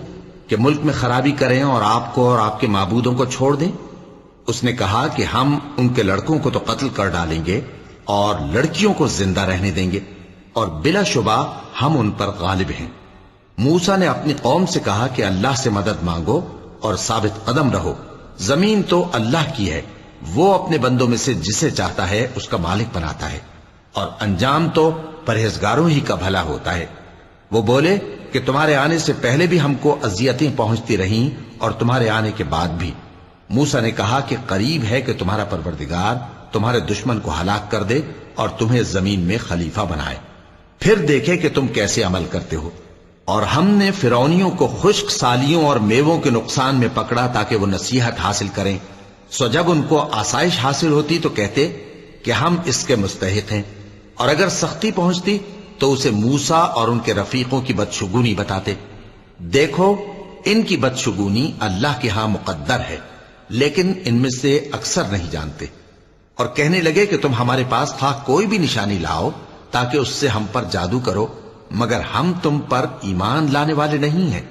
کہ ملک میں خرابی کریں اور آپ کو اور آپ کے معبودوں کو چھوڑ دیں؟ اس نے کہا کہ ہم ان کے لڑکوں کو تو قتل کر ڈالیں گے اور لڑکیوں کو زندہ رہنے دیں گے، اور بلا شبہ ہم ان پر غالب ہیں۔ موسیٰ نے اپنی قوم سے کہا کہ اللہ سے مدد مانگو اور ثابت قدم رہو، زمین تو اللہ کی ہے، وہ اپنے بندوں میں سے جسے چاہتا ہے اس کا مالک بناتا ہے، اور انجام تو پرہیزگاروں ہی کا بھلا ہوتا ہے۔ وہ بولے کہ تمہارے آنے سے پہلے بھی ہم کو اذیتیں پہنچتی رہیں اور تمہارے آنے کے بعد بھی۔ موسیٰ نے کہا کہ قریب ہے کہ تمہارا پروردگار تمہارے دشمن کو ہلاک کر دے اور تمہیں زمین میں خلیفہ بنائے، پھر دیکھے کہ تم کیسے عمل کرتے ہو۔ اور ہم نے فرعونیوں کو خشک سالیوں اور میووں کے نقصان میں پکڑا تاکہ وہ نصیحت حاصل کریں، سو جب ان کو آسائش حاصل ہوتی تو کہتے کہ ہم اس کے مستحق ہیں، اور اگر سختی پہنچتی تو اسے موسیٰ اور ان کے رفیقوں کی بدشگونی بتاتے۔ دیکھو ان کی بدشگونی اللہ کے ہاں مقدر ہے، لیکن ان میں سے اکثر نہیں جانتے۔ اور کہنے لگے کہ تم ہمارے پاس خواہ کوئی بھی نشانی لاؤ تاکہ اس سے ہم پر جادو کرو، مگر ہم تم پر ایمان لانے والے نہیں ہیں۔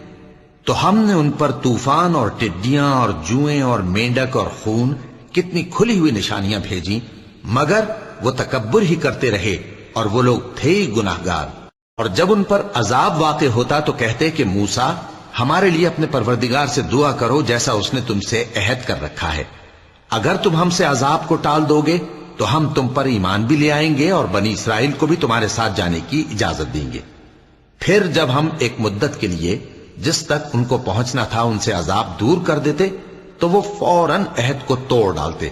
تو ہم نے ان پر طوفان اور ٹڈیاں اور جوئیں اور مینڈک اور خون کتنی کھلی ہوئی نشانیاں بھیجیں، مگر وہ تکبر ہی کرتے رہے اور وہ لوگ تھے ہی گناہگار۔ اور جب ان پر عذاب واقع ہوتا تو کہتے کہ موسیٰ ہمارے لیے اپنے پروردگار سے دعا کرو جیسا اس نے تم سے عہد کر رکھا ہے، اگر تم ہم سے عذاب کو ٹال دو گے تو ہم تم پر ایمان بھی لے آئیں گے اور بنی اسرائیل کو بھی تمہارے ساتھ جانے کی اجازت دیں گے۔ پھر جب ہم ایک مدت کے لیے جس تک ان کو پہنچنا تھا ان سے عذاب دور کر دیتے تو وہ فوراً عہد کو توڑ ڈالتے،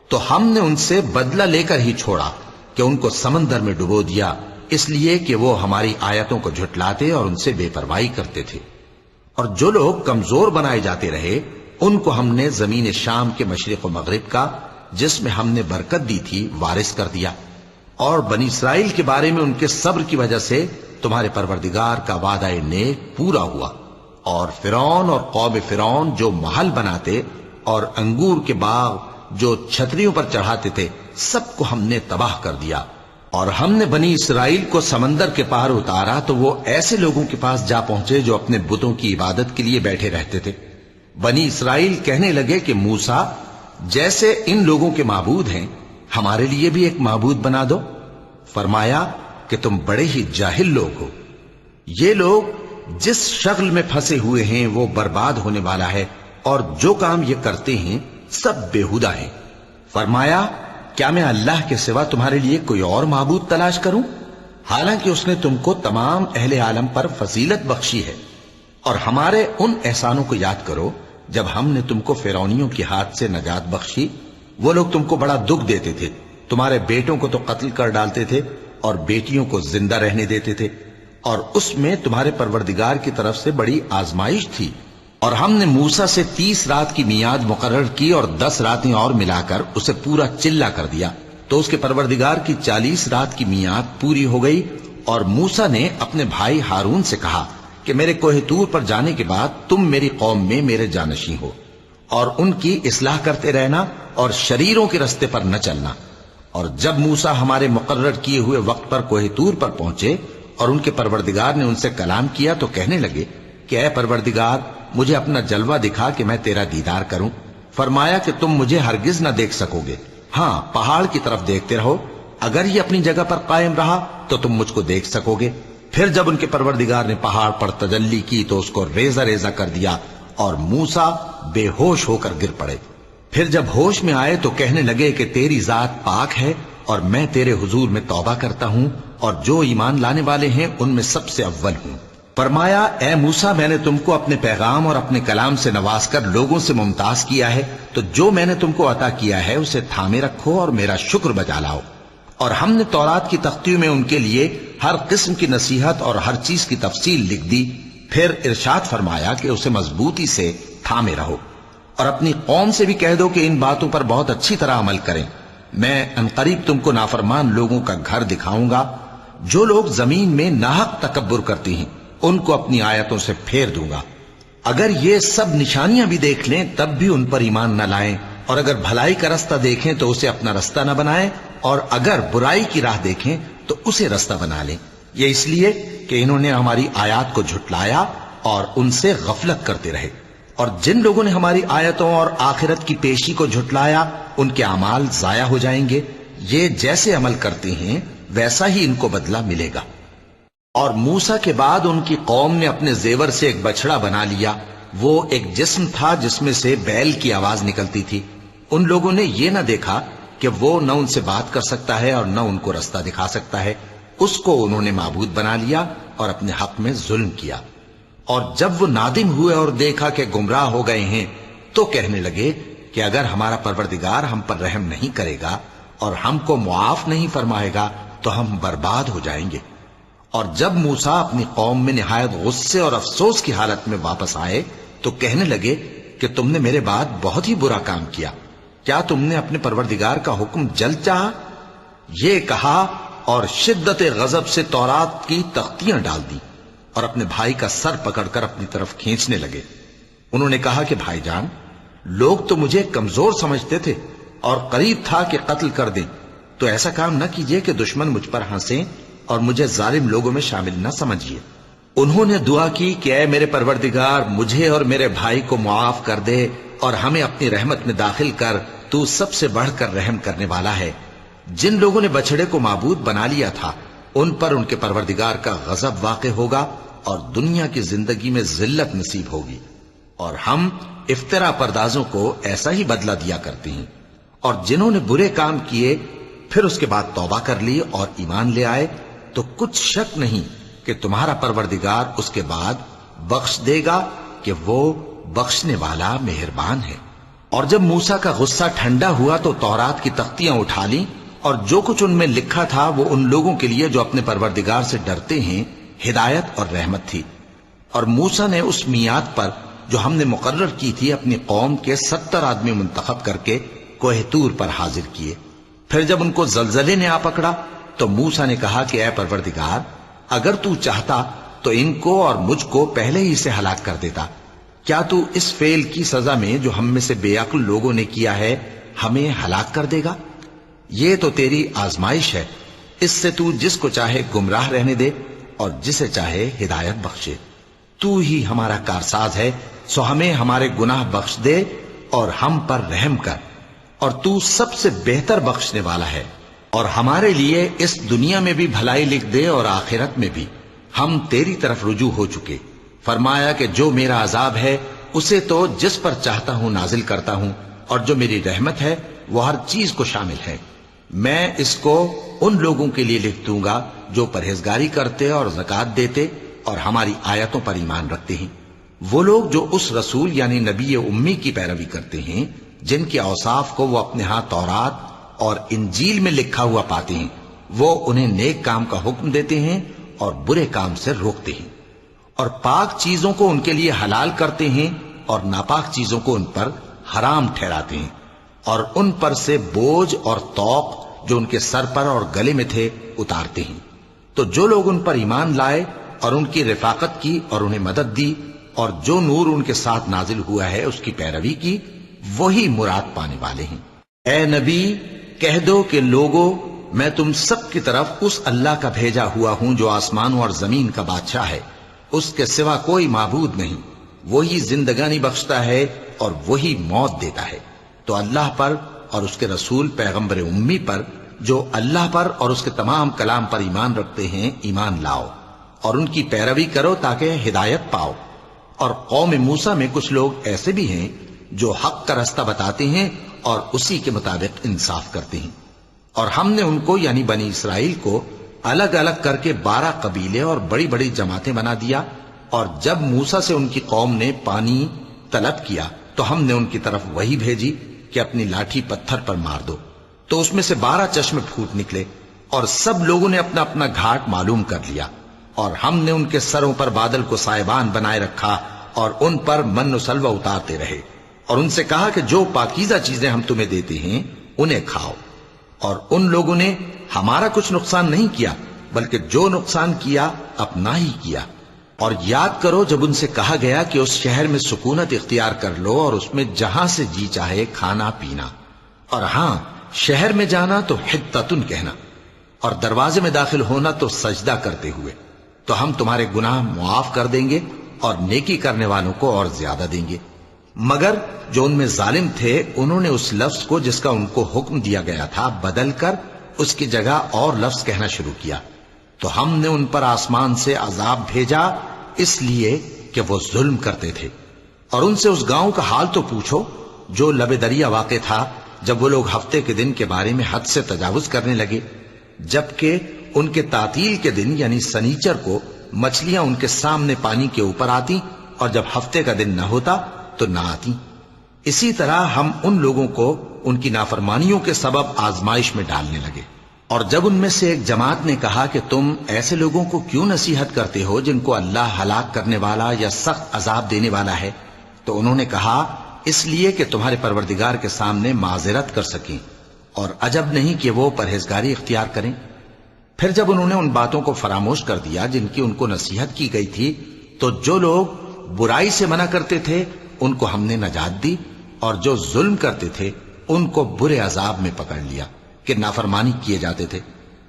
تو ہم نے ان سے بدلہ لے کر ہی چھوڑا کہ ان کو سمندر میں ڈبو دیا، اس لیے کہ وہ ہماری آیتوں کو جھٹلاتے اور ان سے بے پرواہی کرتے تھے۔ اور جو لوگ کمزور بنائے جاتے رہے ان کو ہم نے زمین شام کے مشرق و مغرب کا جس میں ہم نے برکت دی تھی وارث کر دیا۔ اور بنی اسرائیل کے بارے میں ان کے صبر کی وجہ سے تمہارے پروردگار کا وعدہ نیک پورا ہوا۔ اور فرعون اور قوم فرعون جو محل بناتے اور انگور کے باغ جو چھتریوں پر چڑھاتے تھے سب کو ہم نے تباہ کر دیا۔ اور ہم نے بنی اسرائیل کو سمندر کے پار اتارا تو وہ ایسے لوگوں کے پاس جا پہنچے جو اپنے بتوں کی عبادت کے لیے بیٹھے رہتے تھے۔ بنی اسرائیل کہنے لگے کہ موسیٰ جیسے ان لوگوں کے معبود ہیں ہمارے لیے بھی ایک معبود بنا دو۔ فرمایا کہ تم بڑے ہی جاہل لوگ ہو، یہ لوگ جس شغل میں پھنسے ہوئے ہیں وہ برباد ہونے والا ہے، اور جو کام یہ کرتے ہیں سب بےہودہ ہیں۔ فرمایا کیا میں اللہ کے سوا تمہارے لیے کوئی اور معبود تلاش کروں، حالانکہ اس نے تم کو تمام اہل عالم پر فضیلت بخشی ہے۔ اور ہمارے ان احسانوں کو یاد کرو جب ہم نے تم کو فرعونیوں کے ہاتھ سے نجات بخشی، وہ لوگ تم کو بڑا دکھ دیتے تھے، تمہارے بیٹوں کو تو قتل کر ڈالتے تھے اور بیٹیوں کو زندہ رہنے دیتے تھے، اور اس میں تمہارے پروردگار کی طرف سے بڑی آزمائش تھی۔ اور ہم نے موسیٰ سے 30 رات کی میعاد مقرر کی اور 10 راتیں اور ملا کر اسے پورا چلہ کر دیا، تو اس کے پروردگار کی 40 رات کی میعاد پوری ہو گئی۔ اور موسیٰ نے اپنے بھائی ہارون سے کہا کہ میرے کوہ طور پر جانے کے بعد تم میری قوم میں میرے جانشین ہو، اور ان کی اصلاح کرتے رہنا اور شریروں کے رستے پر نہ چلنا۔ اور جب موسیٰ ہمارے مقرر کیے ہوئے وقت پر کوہ طور پر پہنچے اور ان کے پروردگار نے ان سے کلام کیا تو کہنے لگے کہ اے پروردگار، مجھے اپنا جلوہ دکھا کہ میں تیرا دیدار کروں۔ فرمایا کہ تم مجھے ہرگز نہ دیکھ سکو گے، ہاں پہاڑ کی طرف دیکھتے رہو، اگر یہ اپنی جگہ پر قائم رہا تو تم مجھ کو دیکھ سکو گے۔ پھر جب ان کے پروردگار نے پہاڑ پر تجلی کی تو اس کو ریزہ ریزہ کر دیا اور موسیٰ بے ہوش ہو کر گر پڑے۔ پھر جب ہوش میں آئے تو کہنے لگے کہ تیری ذات پاک ہے اور میں تیرے حضور میں توبہ کرتا ہوں، اور جو ایمان لانے والے ہیں ان میں سب سے اول ہوں۔ فرمایا اے موسیٰ، میں نے تم کو اپنے پیغام اور اپنے کلام سے نواز کر لوگوں سے ممتاز کیا ہے، تو جو میں نے تم کو عطا کیا ہے اسے تھامے رکھو اور میرا شکر بجا لاؤ۔ اور ہم نے تورات کی تختیوں میں ان کے لیے ہر قسم کی نصیحت اور ہر چیز کی تفصیل لکھ دی۔ پھر ارشاد فرمایا کہ اسے مضبوطی سے تھامے رہو، اور اپنی قوم سے بھی کہہ دو کہ ان باتوں پر بہت اچھی طرح عمل کریں۔ میں انقریب تم کو نافرمان لوگوں کا گھر دکھاؤں گا۔ جو لوگ زمین میں ناحق تکبر کرتی ہیں ان کو اپنی آیتوں سے پھیر دوں گا۔ اگر یہ سب نشانیاں بھی دیکھ لیں تب بھی ان پر ایمان نہ لائیں، اور اگر بھلائی کا رستہ دیکھیں تو اسے اپنا رستہ نہ بنائیں، اور اگر برائی کی راہ دیکھیں تو اسے رستہ بنا لیں۔ یہ اس لیے کہ انہوں نے ہماری آیات کو جھٹلایا اور ان سے غفلت کرتے رہے۔ اور جن لوگوں نے ہماری آیتوں اور آخرت کی پیشی کو جھٹلایا ان کے اعمال ضائع ہو جائیں گے۔ یہ جیسے عمل کرتے ہیں ویسا ہی ان کو بدلہ ملے گا۔ اور موسیٰ کے بعد ان کی قوم نے اپنے زیور سے ایک بچڑا بنا لیا، وہ ایک جسم تھا جس میں سے بیل کی آواز نکلتی تھی۔ ان لوگوں نے یہ نہ دیکھا کہ وہ نہ ان سے بات کر سکتا ہے اور نہ ان کو رستہ دکھا سکتا ہے، اس کو انہوں نے معبود بنا لیا اور اپنے حق میں ظلم کیا۔ اور جب وہ نادم ہوئے اور دیکھا کہ گمراہ ہو گئے ہیں تو کہنے لگے کہ اگر ہمارا پروردگار ہم پر رحم نہیں کرے گا اور ہم کو معاف نہیں فرمائے گا تو ہم برباد ہو جائیں گے۔ اور جب موسیٰ اپنی قوم میں نہایت غصے اور افسوس کی حالت میں واپس آئے تو کہنے لگے کہ تم نے میرے بعد بہت ہی برا کام کیا، کیا تم نے اپنے پروردگار کا حکم جلد چاہا؟ یہ کہا اور شدت غضب سے تورات کی تختیاں ڈال دی اور اپنے بھائی کا سر پکڑ کر اپنی طرف کھینچنے لگے۔ انہوں نے کہا کہ بھائی جان، لوگ تو مجھے کمزور سمجھتے تھے اور قریب تھا کہ قتل کر دیں، تو ایسا کام نہ کیجیے کہ دشمن مجھ پر ہنسیں اور مجھے ظالم لوگوں میں شامل نہ سمجھیے۔ انہوں نے دعا کی کہ اے میرے پروردگار، مجھے اور میرے بھائی کو معاف کر دے اور ہمیں اپنی رحمت میں داخل کر، تو سب سے بڑھ کر رحم کرنے والا ہے۔ جن لوگوں نے بچڑے کو معبود بنا لیا تھا ان پر ان کے پروردگار کا غضب واقع ہوگا اور دنیا کی زندگی میں ذلت نصیب ہوگی، اور ہم افترا پردازوں کو ایسا ہی بدلہ دیا کرتے ہیں۔ اور جنہوں نے برے کام کیے پھر اس کے بعد توبہ کر لی اور ایمان لے آئے تو کچھ شک نہیں کہ تمہارا پروردگار اس کے بعد بخش دے گا کہ وہ بخشنے والا مہربان ہے۔ اور جب موسیٰ کا غصہ ٹھنڈا ہوا تو تورات کی تختیاں اٹھا لیں، اور جو کچھ ان میں لکھا تھا وہ ان لوگوں کے لیے جو اپنے پروردگار سے ڈرتے ہیں ہدایت اور رحمت تھی۔ اور موسیٰ نے اس میعاد پر جو ہم نے مقرر کی تھی اپنی قوم کے 70 آدمی منتخب کر کے کوہ طور پر حاضر کیے۔ پھر جب ان کو زلزلے نے آ پکڑا تو موسیٰ نے کہا کہ اے پروردگار، اگر تو چاہتا تو ان کو اور مجھ کو پہلے ہی سے ہلاک کر دیتا۔ کیا تو اس فعل کی سزا میں جو ہم میں سے بے عقل لوگوں نے کیا ہے ہمیں ہلاک کر دے گا؟ یہ تو تیری آزمائش ہے، اس سے تو جس کو چاہے گمراہ رہنے دے اور جسے چاہے ہدایت بخشے۔ تو ہی ہمارا کارساز ہے، سو ہمیں ہمارے گناہ بخش دے اور ہم پر رحم کر، اور تو سب سے بہتر بخشنے والا ہے۔ اور ہمارے لیے اس دنیا میں بھی بھلائی لکھ دے اور آخرت میں بھی، ہم تیری طرف رجوع ہو چکے۔ فرمایا کہ جو میرا عذاب ہے اسے تو جس پر چاہتا ہوں نازل کرتا ہوں، اور جو میری رحمت ہے وہ ہر چیز کو شامل ہے۔ میں اس کو ان لوگوں کے لیے لکھ دوں گا جو پرہیزگاری کرتے اور زکوٰۃ دیتے اور ہماری آیتوں پر ایمان رکھتے ہیں، وہ لوگ جو اس رسول یعنی نبی امی کی پیروی کرتے ہیں جن کے اوصاف کو وہ اپنے ہاں تورات اور انجیل میں لکھا ہوا پاتے ہیں، وہ انہیں نیک کام کا حکم دیتے ہیں اور برے کام سے روکتے ہیں، اور پاک چیزوں کو ان کے لیے حلال کرتے ہیں اور ناپاک چیزوں کو ان پر حرام ٹھہراتے ہیں، اور ان پر سے بوجھ اور طوق جو ان کے سر پر اور گلے میں تھے اتارتے ہیں۔ تو جو لوگ ان پر ایمان لائے اور ان کی رفاقت کی اور انہیں مدد دی اور جو نور ان کے ساتھ نازل ہوا ہے اس کی پیروی کی، وہی مراد پانے والے ہیں۔ اے نبی کہہ دو کہ لوگو، میں تم سب کی طرف اس اللہ کا بھیجا ہوا ہوں جو آسمانوں اور زمین کا بادشاہ ہے، اس کے سوا کوئی معبود نہیں، وہی زندگانی بخشتا ہے اور وہی موت دیتا ہے۔ تو اللہ پر اور اس کے رسول پیغمبر امی پر جو اللہ پر اور اس کے تمام کلام پر ایمان رکھتے ہیں ایمان لاؤ اور ان کی پیروی کرو تاکہ ہدایت پاؤ۔ اور قوم موسیٰ میں کچھ لوگ ایسے بھی ہیں جو حق کا رستہ بتاتے ہیں اور اسی کے مطابق انصاف کرتے ہیں، اور ہم نے ان کو یعنی بنی اسرائیل کو الگ الگ کر کے 12 قبیلے اور بڑی بڑی جماعتیں بنا دیا، اور جب موسیٰ سے ان کی قوم نے پانی طلب کیا تو ہم نے ان کی طرف وہی بھیجی کہ اپنی لاٹھی پتھر پر مار دو، تو اس میں سے 12 چشمے پھوٹ نکلے، اور سب لوگوں نے اپنا اپنا گھاٹ معلوم کر لیا، اور ہم نے ان کے سروں پر بادل کو سائبان بنائے رکھا اور ان پر من و سلوہ اتارتے رہے، اور ان سے کہا کہ جو پاکیزہ چیزیں ہم تمہیں دیتے ہیں انہیں کھاؤ، اور ان لوگوں نے ہمارا کچھ نقصان نہیں کیا بلکہ جو نقصان کیا اپنا ہی کیا۔ اور یاد کرو جب ان سے کہا گیا کہ اس شہر میں سکونت اختیار کر لو اور اس میں جہاں سے جی چاہے کھانا پینا، اور ہاں شہر میں جانا تو حطتن کہنا، اور دروازے میں داخل ہونا تو سجدہ کرتے ہوئے، تو ہم تمہارے گناہ معاف کر دیں گے اور نیکی کرنے والوں کو اور زیادہ دیں گے۔ مگر جو ان میں ظالم تھے انہوں نے اس لفظ کو جس کا ان کو حکم دیا گیا تھا بدل کر اس کی جگہ اور لفظ کہنا شروع کیا، تو ہم نے ان پر آسمان سے عذاب بھیجا اس لیے کہ وہ ظلم کرتے تھے۔ اور ان سے اس گاؤں کا حال تو پوچھو جو لب دریا واقع تھا، جب وہ لوگ ہفتے کے دن کے بارے میں حد سے تجاوز کرنے لگے، جبکہ ان کے تعطیل کے دن یعنی سنیچر کو مچھلیاں ان کے سامنے پانی کے اوپر آتی اور جب ہفتے کا دن نہ ہوتا تو نہ آتی۔ اسی طرح ہم ان لوگوں کو ان کی نافرمانیوں کے سبب آزمائش میں ڈالنے لگے۔ اور جب ان میں سے ایک جماعت نے کہا کہ تم ایسے لوگوں کو کیوں نصیحت کرتے ہو جن کو اللہ ہلاک کرنے والا یا سخت عذاب دینے والا ہے، تو انہوں نے کہا اس لیے کہ تمہارے پروردگار کے سامنے معذرت کر سکیں، اور عجب نہیں کہ وہ پرہیزگاری اختیار کریں۔ پھر جب انہوں نے ان باتوں کو فراموش کر دیا جن کی ان کو نصیحت کی گئی تھی، تو جو لوگ برائی سے منع کرتے تھے ان کو ہم نے نجات دی، اور جو ظلم کرتے تھے ان کو برے عذاب میں پکڑ لیا کہ نافرمانی کیے جاتے تھے۔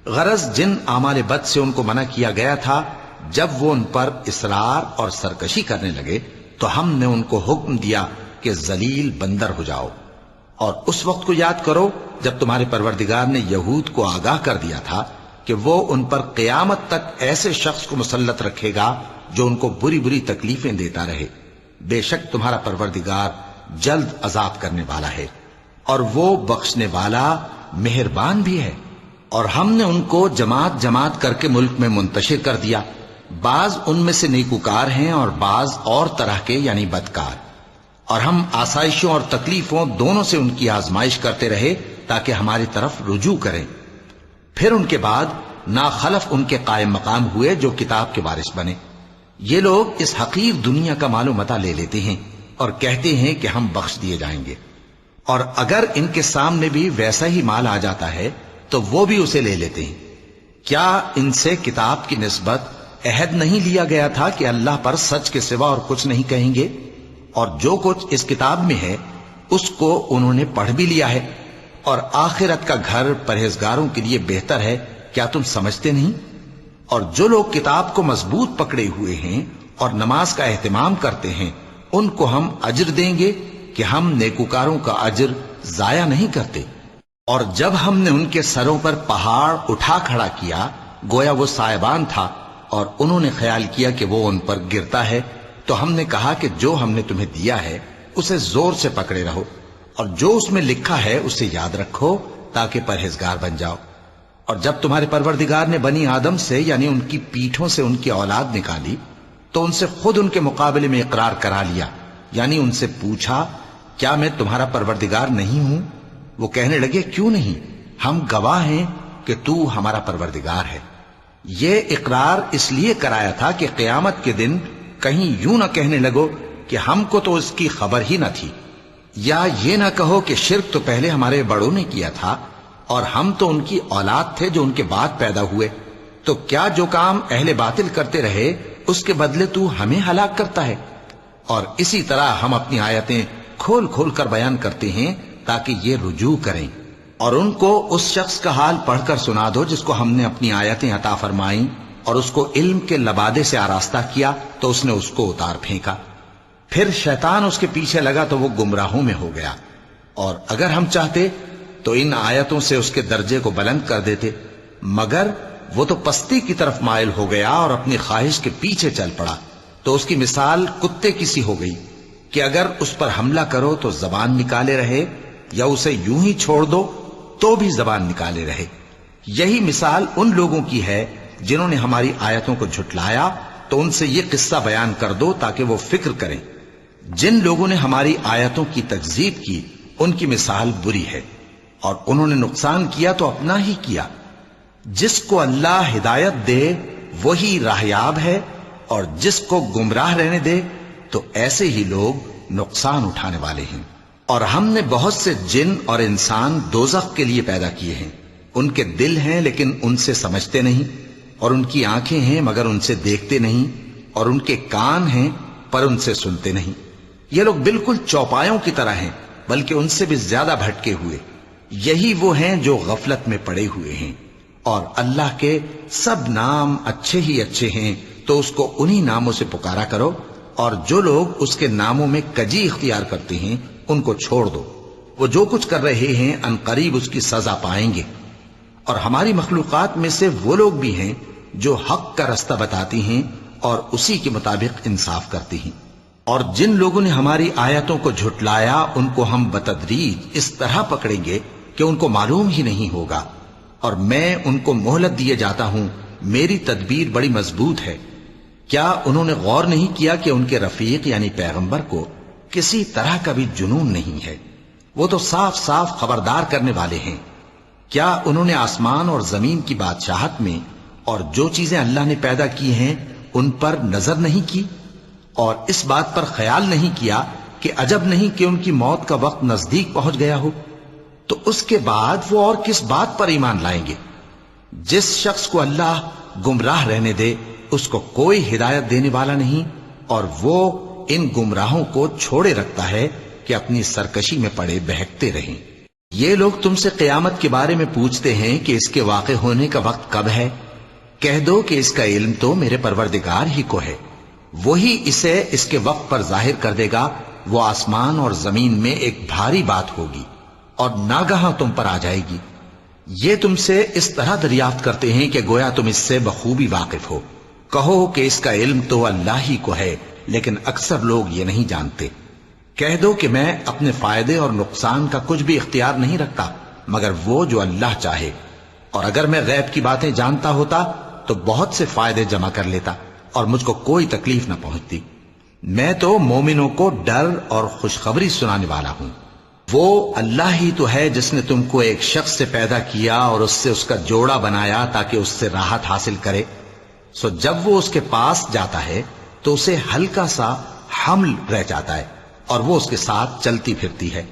غرض جن اعمال بد سے ان کو منع کیا گیا تھا، جب وہ ان پر اصرار اور سرکشی کرنے لگے تو ہم نے ان کو حکم دیا کہ ذلیل بندر ہو جاؤ۔ اور اس وقت کو یاد کرو جب تمہارے پروردگار نے یہود کو آگاہ کر دیا تھا کہ وہ ان پر قیامت تک ایسے شخص کو مسلط رکھے گا جو ان کو بری بری تکلیفیں دیتا رہے۔ بے شک تمہارا پروردگار جلد عذاب کرنے والا ہے اور وہ بخشنے والا مہربان بھی ہے۔ اور ہم نے ان کو جماعت جماعت کر کے ملک میں منتشر کر دیا، بعض ان میں سے نیکوکار ہیں اور بعض اور طرح کے یعنی بدکار، اور ہم آسائشوں اور تکلیفوں دونوں سے ان کی آزمائش کرتے رہے تاکہ ہماری طرف رجوع کریں۔ پھر ان کے بعد ناخلف ان کے قائم مقام ہوئے جو کتاب کے وارث بنے۔ یہ لوگ اس حقیر دنیا کا مال و متاع لے لیتے ہیں اور کہتے ہیں کہ ہم بخش دیے جائیں گے، اور اگر ان کے سامنے بھی ویسا ہی مال آ جاتا ہے تو وہ بھی اسے لے لیتے ہیں۔ کیا ان سے کتاب کی نسبت عہد نہیں لیا گیا تھا کہ اللہ پر سچ کے سوا اور کچھ نہیں کہیں گے؟ اور جو کچھ اس کتاب میں ہے اس کو انہوں نے پڑھ بھی لیا ہے، اور آخرت کا گھر پرہیزگاروں کے لیے بہتر ہے، کیا تم سمجھتے نہیں؟ اور جو لوگ کتاب کو مضبوط پکڑے ہوئے ہیں اور نماز کا اہتمام کرتے ہیں ان کو ہم اجر دیں گے کہ ہم نیکوکاروں کا اجر ضائع نہیں کرتے۔ اور جب ہم نے ان کے سروں پر پہاڑ اٹھا کھڑا کیا گویا وہ سائبان تھا اور انہوں نے خیال کیا کہ وہ ان پر گرتا ہے، تو ہم نے کہا کہ جو ہم نے تمہیں دیا ہے اسے زور سے پکڑے رہو، اور جو اس میں لکھا ہے اسے یاد رکھو تاکہ پرہیزگار بن جاؤ۔ اور جب تمہارے پروردگار نے بنی آدم سے یعنی ان کی پیٹھوں سے ان کی اولاد نکالی تو ان سے خود ان کے مقابلے میں اقرار کرا لیا، یعنی ان سے پوچھا کیا میں تمہارا پروردگار نہیں ہوں؟ وہ کہنے لگے کیوں نہیں، ہم گواہ ہیں کہ تو ہمارا پروردگار ہے۔ یہ اقرار اس لیے کرایا تھا کہ قیامت کے دن کہیں یوں نہ کہنے لگو کہ ہم کو تو اس کی خبر ہی نہ تھی، یا یہ نہ کہو کہ شرک تو پہلے ہمارے بڑوں نے کیا تھا اور ہم تو ان کی اولاد تھے جو ان کے بعد پیدا ہوئے، تو کیا جو کام اہل باطل کرتے رہے اس کے بدلے تو ہمیں ہلاک کرتا ہے؟ اور اسی طرح ہم اپنی آیتیں کھول کھول کر بیان کرتے ہیں تاکہ یہ رجوع کریں، اور ان کو اس شخص کا حال پڑھ کر سنا دو جس کو ہم نے اپنی آیتیں عطا فرمائیں اور اس کو علم کے لبادے سے آراستہ کیا تو اس نے اس کو اتار پھینکا، پھر شیطان اس کے پیچھے لگا تو وہ گمراہوں میں ہو گیا، اور اگر ہم چاہتے تو ان آیتوں سے اس کے درجے کو بلند کر دیتے، مگر وہ تو پستی کی طرف مائل ہو گیا اور اپنی خواہش کے پیچھے چل پڑا، تو اس کی مثال کتے کی سی ہو گئی کہ اگر اس پر حملہ کرو تو زبان نکالے رہے، یا اسے یوں ہی چھوڑ دو تو بھی زبان نکالے رہے۔ یہی مثال ان لوگوں کی ہے جنہوں نے ہماری آیتوں کو جھٹلایا، تو ان سے یہ قصہ بیان کر دو تاکہ وہ فکر کریں۔ جن لوگوں نے ہماری آیتوں کی تکذیب کی ان کی مثال بری ہے، اور انہوں نے نقصان کیا تو اپنا ہی کیا۔ جس کو اللہ ہدایت دے وہی راہیاب ہے، اور جس کو گمراہ رہنے دے تو ایسے ہی لوگ نقصان اٹھانے والے ہیں۔ اور ہم نے بہت سے جن اور انسان دوزخ کے لیے پیدا کیے ہیں، ان کے دل ہیں لیکن ان سے سمجھتے نہیں، اور ان کی آنکھیں ہیں مگر ان سے دیکھتے نہیں، اور ان کے کان ہیں پر ان سے سنتے نہیں۔ یہ لوگ بالکل چوپایوں کی طرح ہیں، بلکہ ان سے بھی زیادہ بھٹکے ہوئے۔ یہی وہ ہیں جو غفلت میں پڑے ہوئے ہیں، اور اللہ کے سب نام اچھے ہی اچھے ہیں، تو اس کو انہی ناموں سے پکارا کرو، اور جو لوگ اس کے ناموں میں کجی اختیار کرتے ہیں ان کو چھوڑ دو، وہ جو کچھ کر رہے ہیں عنقریب اس کی سزا پائیں گے۔ اور ہماری مخلوقات میں سے وہ لوگ بھی ہیں جو حق کا رستہ بتاتی ہیں اور اسی کے مطابق انصاف کرتی ہیں، اور جن لوگوں نے ہماری آیتوں کو جھٹلایا ان کو ہم بتدریج اس طرح پکڑیں گے کہ ان کو معلوم ہی نہیں ہوگا، اور میں ان کو مہلت دیے جاتا ہوں، میری تدبیر بڑی مضبوط ہے۔ کیا انہوں نے غور نہیں کیا کہ ان کے رفیق یعنی پیغمبر کو کسی طرح کا بھی جنون نہیں ہے، وہ تو صاف صاف خبردار کرنے والے ہیں۔ کیا انہوں نے آسمان اور زمین کی بادشاہت میں اور جو چیزیں اللہ نے پیدا کی ہیں ان پر نظر نہیں کی، اور اس بات پر خیال نہیں کیا کہ عجب نہیں کہ ان کی موت کا وقت نزدیک پہنچ گیا ہو؟ تو اس کے بعد وہ اور کس بات پر ایمان لائیں گے؟ جس شخص کو اللہ گمراہ رہنے دے اس کو کوئی ہدایت دینے والا نہیں، اور وہ ان گمراہوں کو چھوڑے رکھتا ہے کہ اپنی سرکشی میں پڑے بہکتے رہیں۔ یہ لوگ تم سے قیامت کے بارے میں پوچھتے ہیں کہ اس کے واقع ہونے کا وقت کب ہے؟ کہہ دو کہ اس کا علم تو میرے پروردگار ہی کو ہے، وہی اسے اس کے وقت پر ظاہر کر دے گا۔ وہ آسمان اور زمین میں ایک بھاری بات ہوگی اور ناگہاں تم پر آ جائے گی۔ یہ تم سے اس طرح دریافت کرتے ہیں کہ گویا تم اس سے بخوبی واقف ہو۔ کہو کہ اس کا علم تو اللہ ہی کو ہے، لیکن اکثر لوگ یہ نہیں جانتے۔ کہہ دو کہ میں اپنے فائدے اور نقصان کا کچھ بھی اختیار نہیں رکھتا مگر وہ جو اللہ چاہے، اور اگر میں غیب کی باتیں جانتا ہوتا تو بہت سے فائدے جمع کر لیتا اور مجھ کو کوئی تکلیف نہ پہنچتی۔ میں تو مومنوں کو ڈر اور خوشخبری سنانے والا ہوں۔ وہ اللہ ہی تو ہے جس نے تم کو ایک شخص سے پیدا کیا اور اس سے اس کا جوڑا بنایا تاکہ اس سے راحت حاصل کرے، سو جب وہ اس کے پاس جاتا ہے تو اسے ہلکا سا حمل رہ جاتا ہے اور وہ اس کے ساتھ چلتی پھرتی ہے۔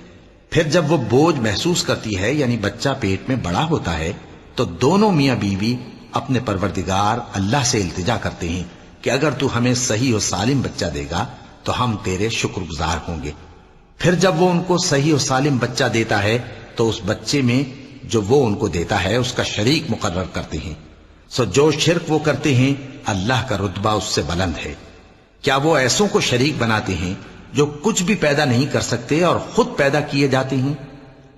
پھر جب وہ بوجھ محسوس کرتی ہے یعنی بچہ پیٹ میں بڑا ہوتا ہے تو دونوں میاں بیوی اپنے پروردگار اللہ سے التجا کرتے ہیں کہ اگر تو ہمیں صحیح و سالم بچہ دے گا تو ہم تیرے شکر گزار ہوں گے۔ پھر جب وہ ان کو صحیح و سالم بچہ دیتا ہے تو اس بچے میں جو وہ ان کو دیتا ہے اس کا شریک مقرر کرتے ہیں، سو جو شرک وہ کرتے ہیں اللہ کا رتبہ اس سے بلند ہے۔ کیا وہ ایسوں کو شریک بناتے ہیں جو کچھ بھی پیدا نہیں کر سکتے اور خود پیدا کیے جاتے ہیں،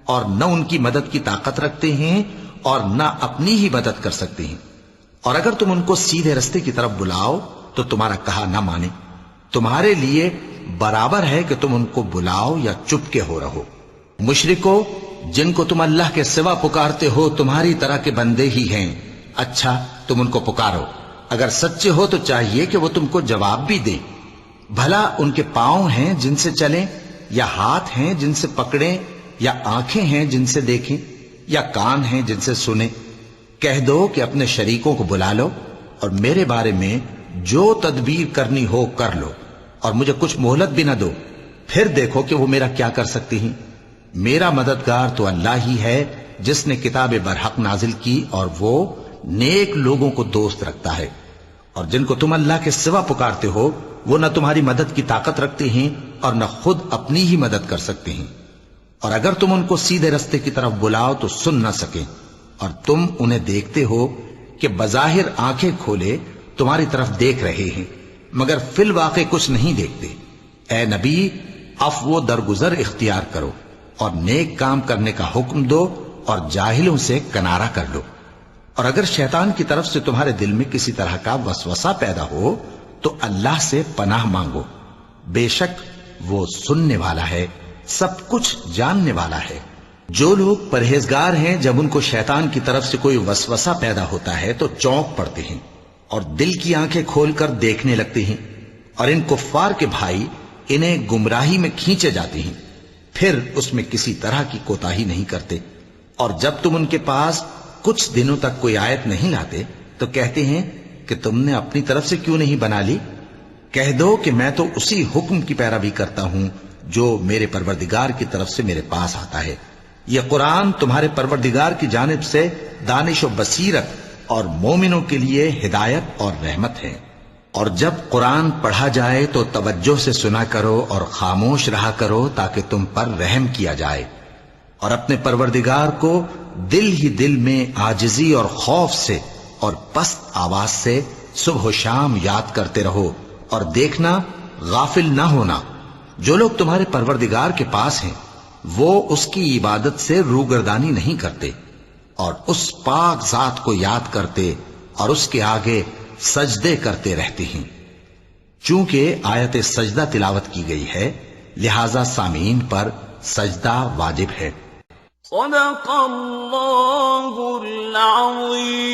اور نہ ان کی مدد کی طاقت رکھتے ہیں اور نہ اپنی ہی مدد کر سکتے ہیں؟ اور اگر تم ان کو سیدھے رستے کی طرف بلاؤ تو تمہارا کہا نہ مانے، تمہارے لیے برابر ہے کہ تم ان کو بلاؤ یا چپ کے ہو رہو۔ مشرکو، جن کو تم اللہ کے سوا پکارتے ہو تمہاری طرح کے بندے ہی ہیں، اچھا تم ان کو پکارو، اگر سچے ہو تو چاہیے کہ وہ تم کو جواب بھی دیں۔ بھلا ان کے پاؤں ہیں جن سے چلیں، یا ہاتھ ہیں جن سے پکڑیں، یا آنکھیں ہیں جن سے دیکھیں، یا کان ہیں جن سے سنیں؟ کہہ دو کہ اپنے شریکوں کو بلا لو اور میرے بارے میں جو تدبیر کرنی ہو کر لو، اور مجھے کچھ مہلت بھی نہ دو، پھر دیکھو کہ وہ میرا کیا کر سکتی ہیں۔ میرا مددگار تو اللہ ہی ہے جس نے کتاب برحق نازل کی، اور وہ نیک لوگوں کو دوست رکھتا ہے، اور جن کو تم اللہ کے سوا پکارتے ہو وہ نہ تمہاری مدد کی طاقت رکھتے ہیں اور نہ خود اپنی ہی مدد کر سکتے ہیں، اور اگر تم ان کو سیدھے رستے کی طرف بلاؤ تو سن نہ سکیں، اور تم انہیں دیکھتے ہو کہ بظاہر آنکھیں کھولے تمہاری طرف دیکھ رہے ہیں مگر فی الواقع کچھ نہیں دیکھتے۔ اے نبی، عفو و درگزر اختیار کرو اور نیک کام کرنے کا حکم دو اور جاہلوں سے کنارہ کر لو، اور اگر شیطان کی طرف سے تمہارے دل میں کسی طرح کا وسوسہ پیدا ہو تو اللہ سے پناہ مانگو، بے شک وہ سننے والا ہے، سب کچھ جاننے والا ہے۔ جو لوگ پرہیزگار ہیں جب ان کو شیطان کی طرف سے کوئی وسوسہ پیدا ہوتا ہے تو چونک پڑتے ہیں اور دل کی آنکھیں کھول کر دیکھنے لگتے ہیں، اور ان کفار کے بھائی انہیں گمراہی میں کھینچے جاتے ہیں، پھر اس میں کسی طرح کی کوتاہی نہیں کرتے، اور جب تم ان کے پاس کچھ دنوں تک کوئی آیت نہیں لاتے تو کہتے ہیں کہ تم نے اپنی طرف سے کیوں نہیں بنا لی۔ کہہ دو کہ میں تو اسی حکم کی پیروی کرتا ہوں جو میرے پروردگار کی طرف سے میرے پاس آتا ہے۔ یہ قرآن تمہارے پروردگار کی جانب سے دانش و بصیرت اور مومنوں کے لیے ہدایت اور رحمت ہے۔ اور جب قرآن پڑھا جائے تو توجہ سے سنا کرو اور خاموش رہا کرو تاکہ تم پر رحم کیا جائے، اور اپنے پروردگار کو دل ہی دل میں عاجزی اور خوف سے اور پست آواز سے صبح و شام یاد کرتے رہو، اور دیکھنا غافل نہ ہونا، جو لوگ تمہارے پروردگار کے پاس ہیں وہ اس کی عبادت سے روگردانی نہیں کرتے، اور اس پاک ذات کو یاد کرتے اور اس کے آگے سجدے کرتے رہتے ہیں۔ چونکہ آیت سجدہ تلاوت کی گئی ہے لہذا سامعین پر سجدہ واجب ہے۔ صدق اللہ العظیم۔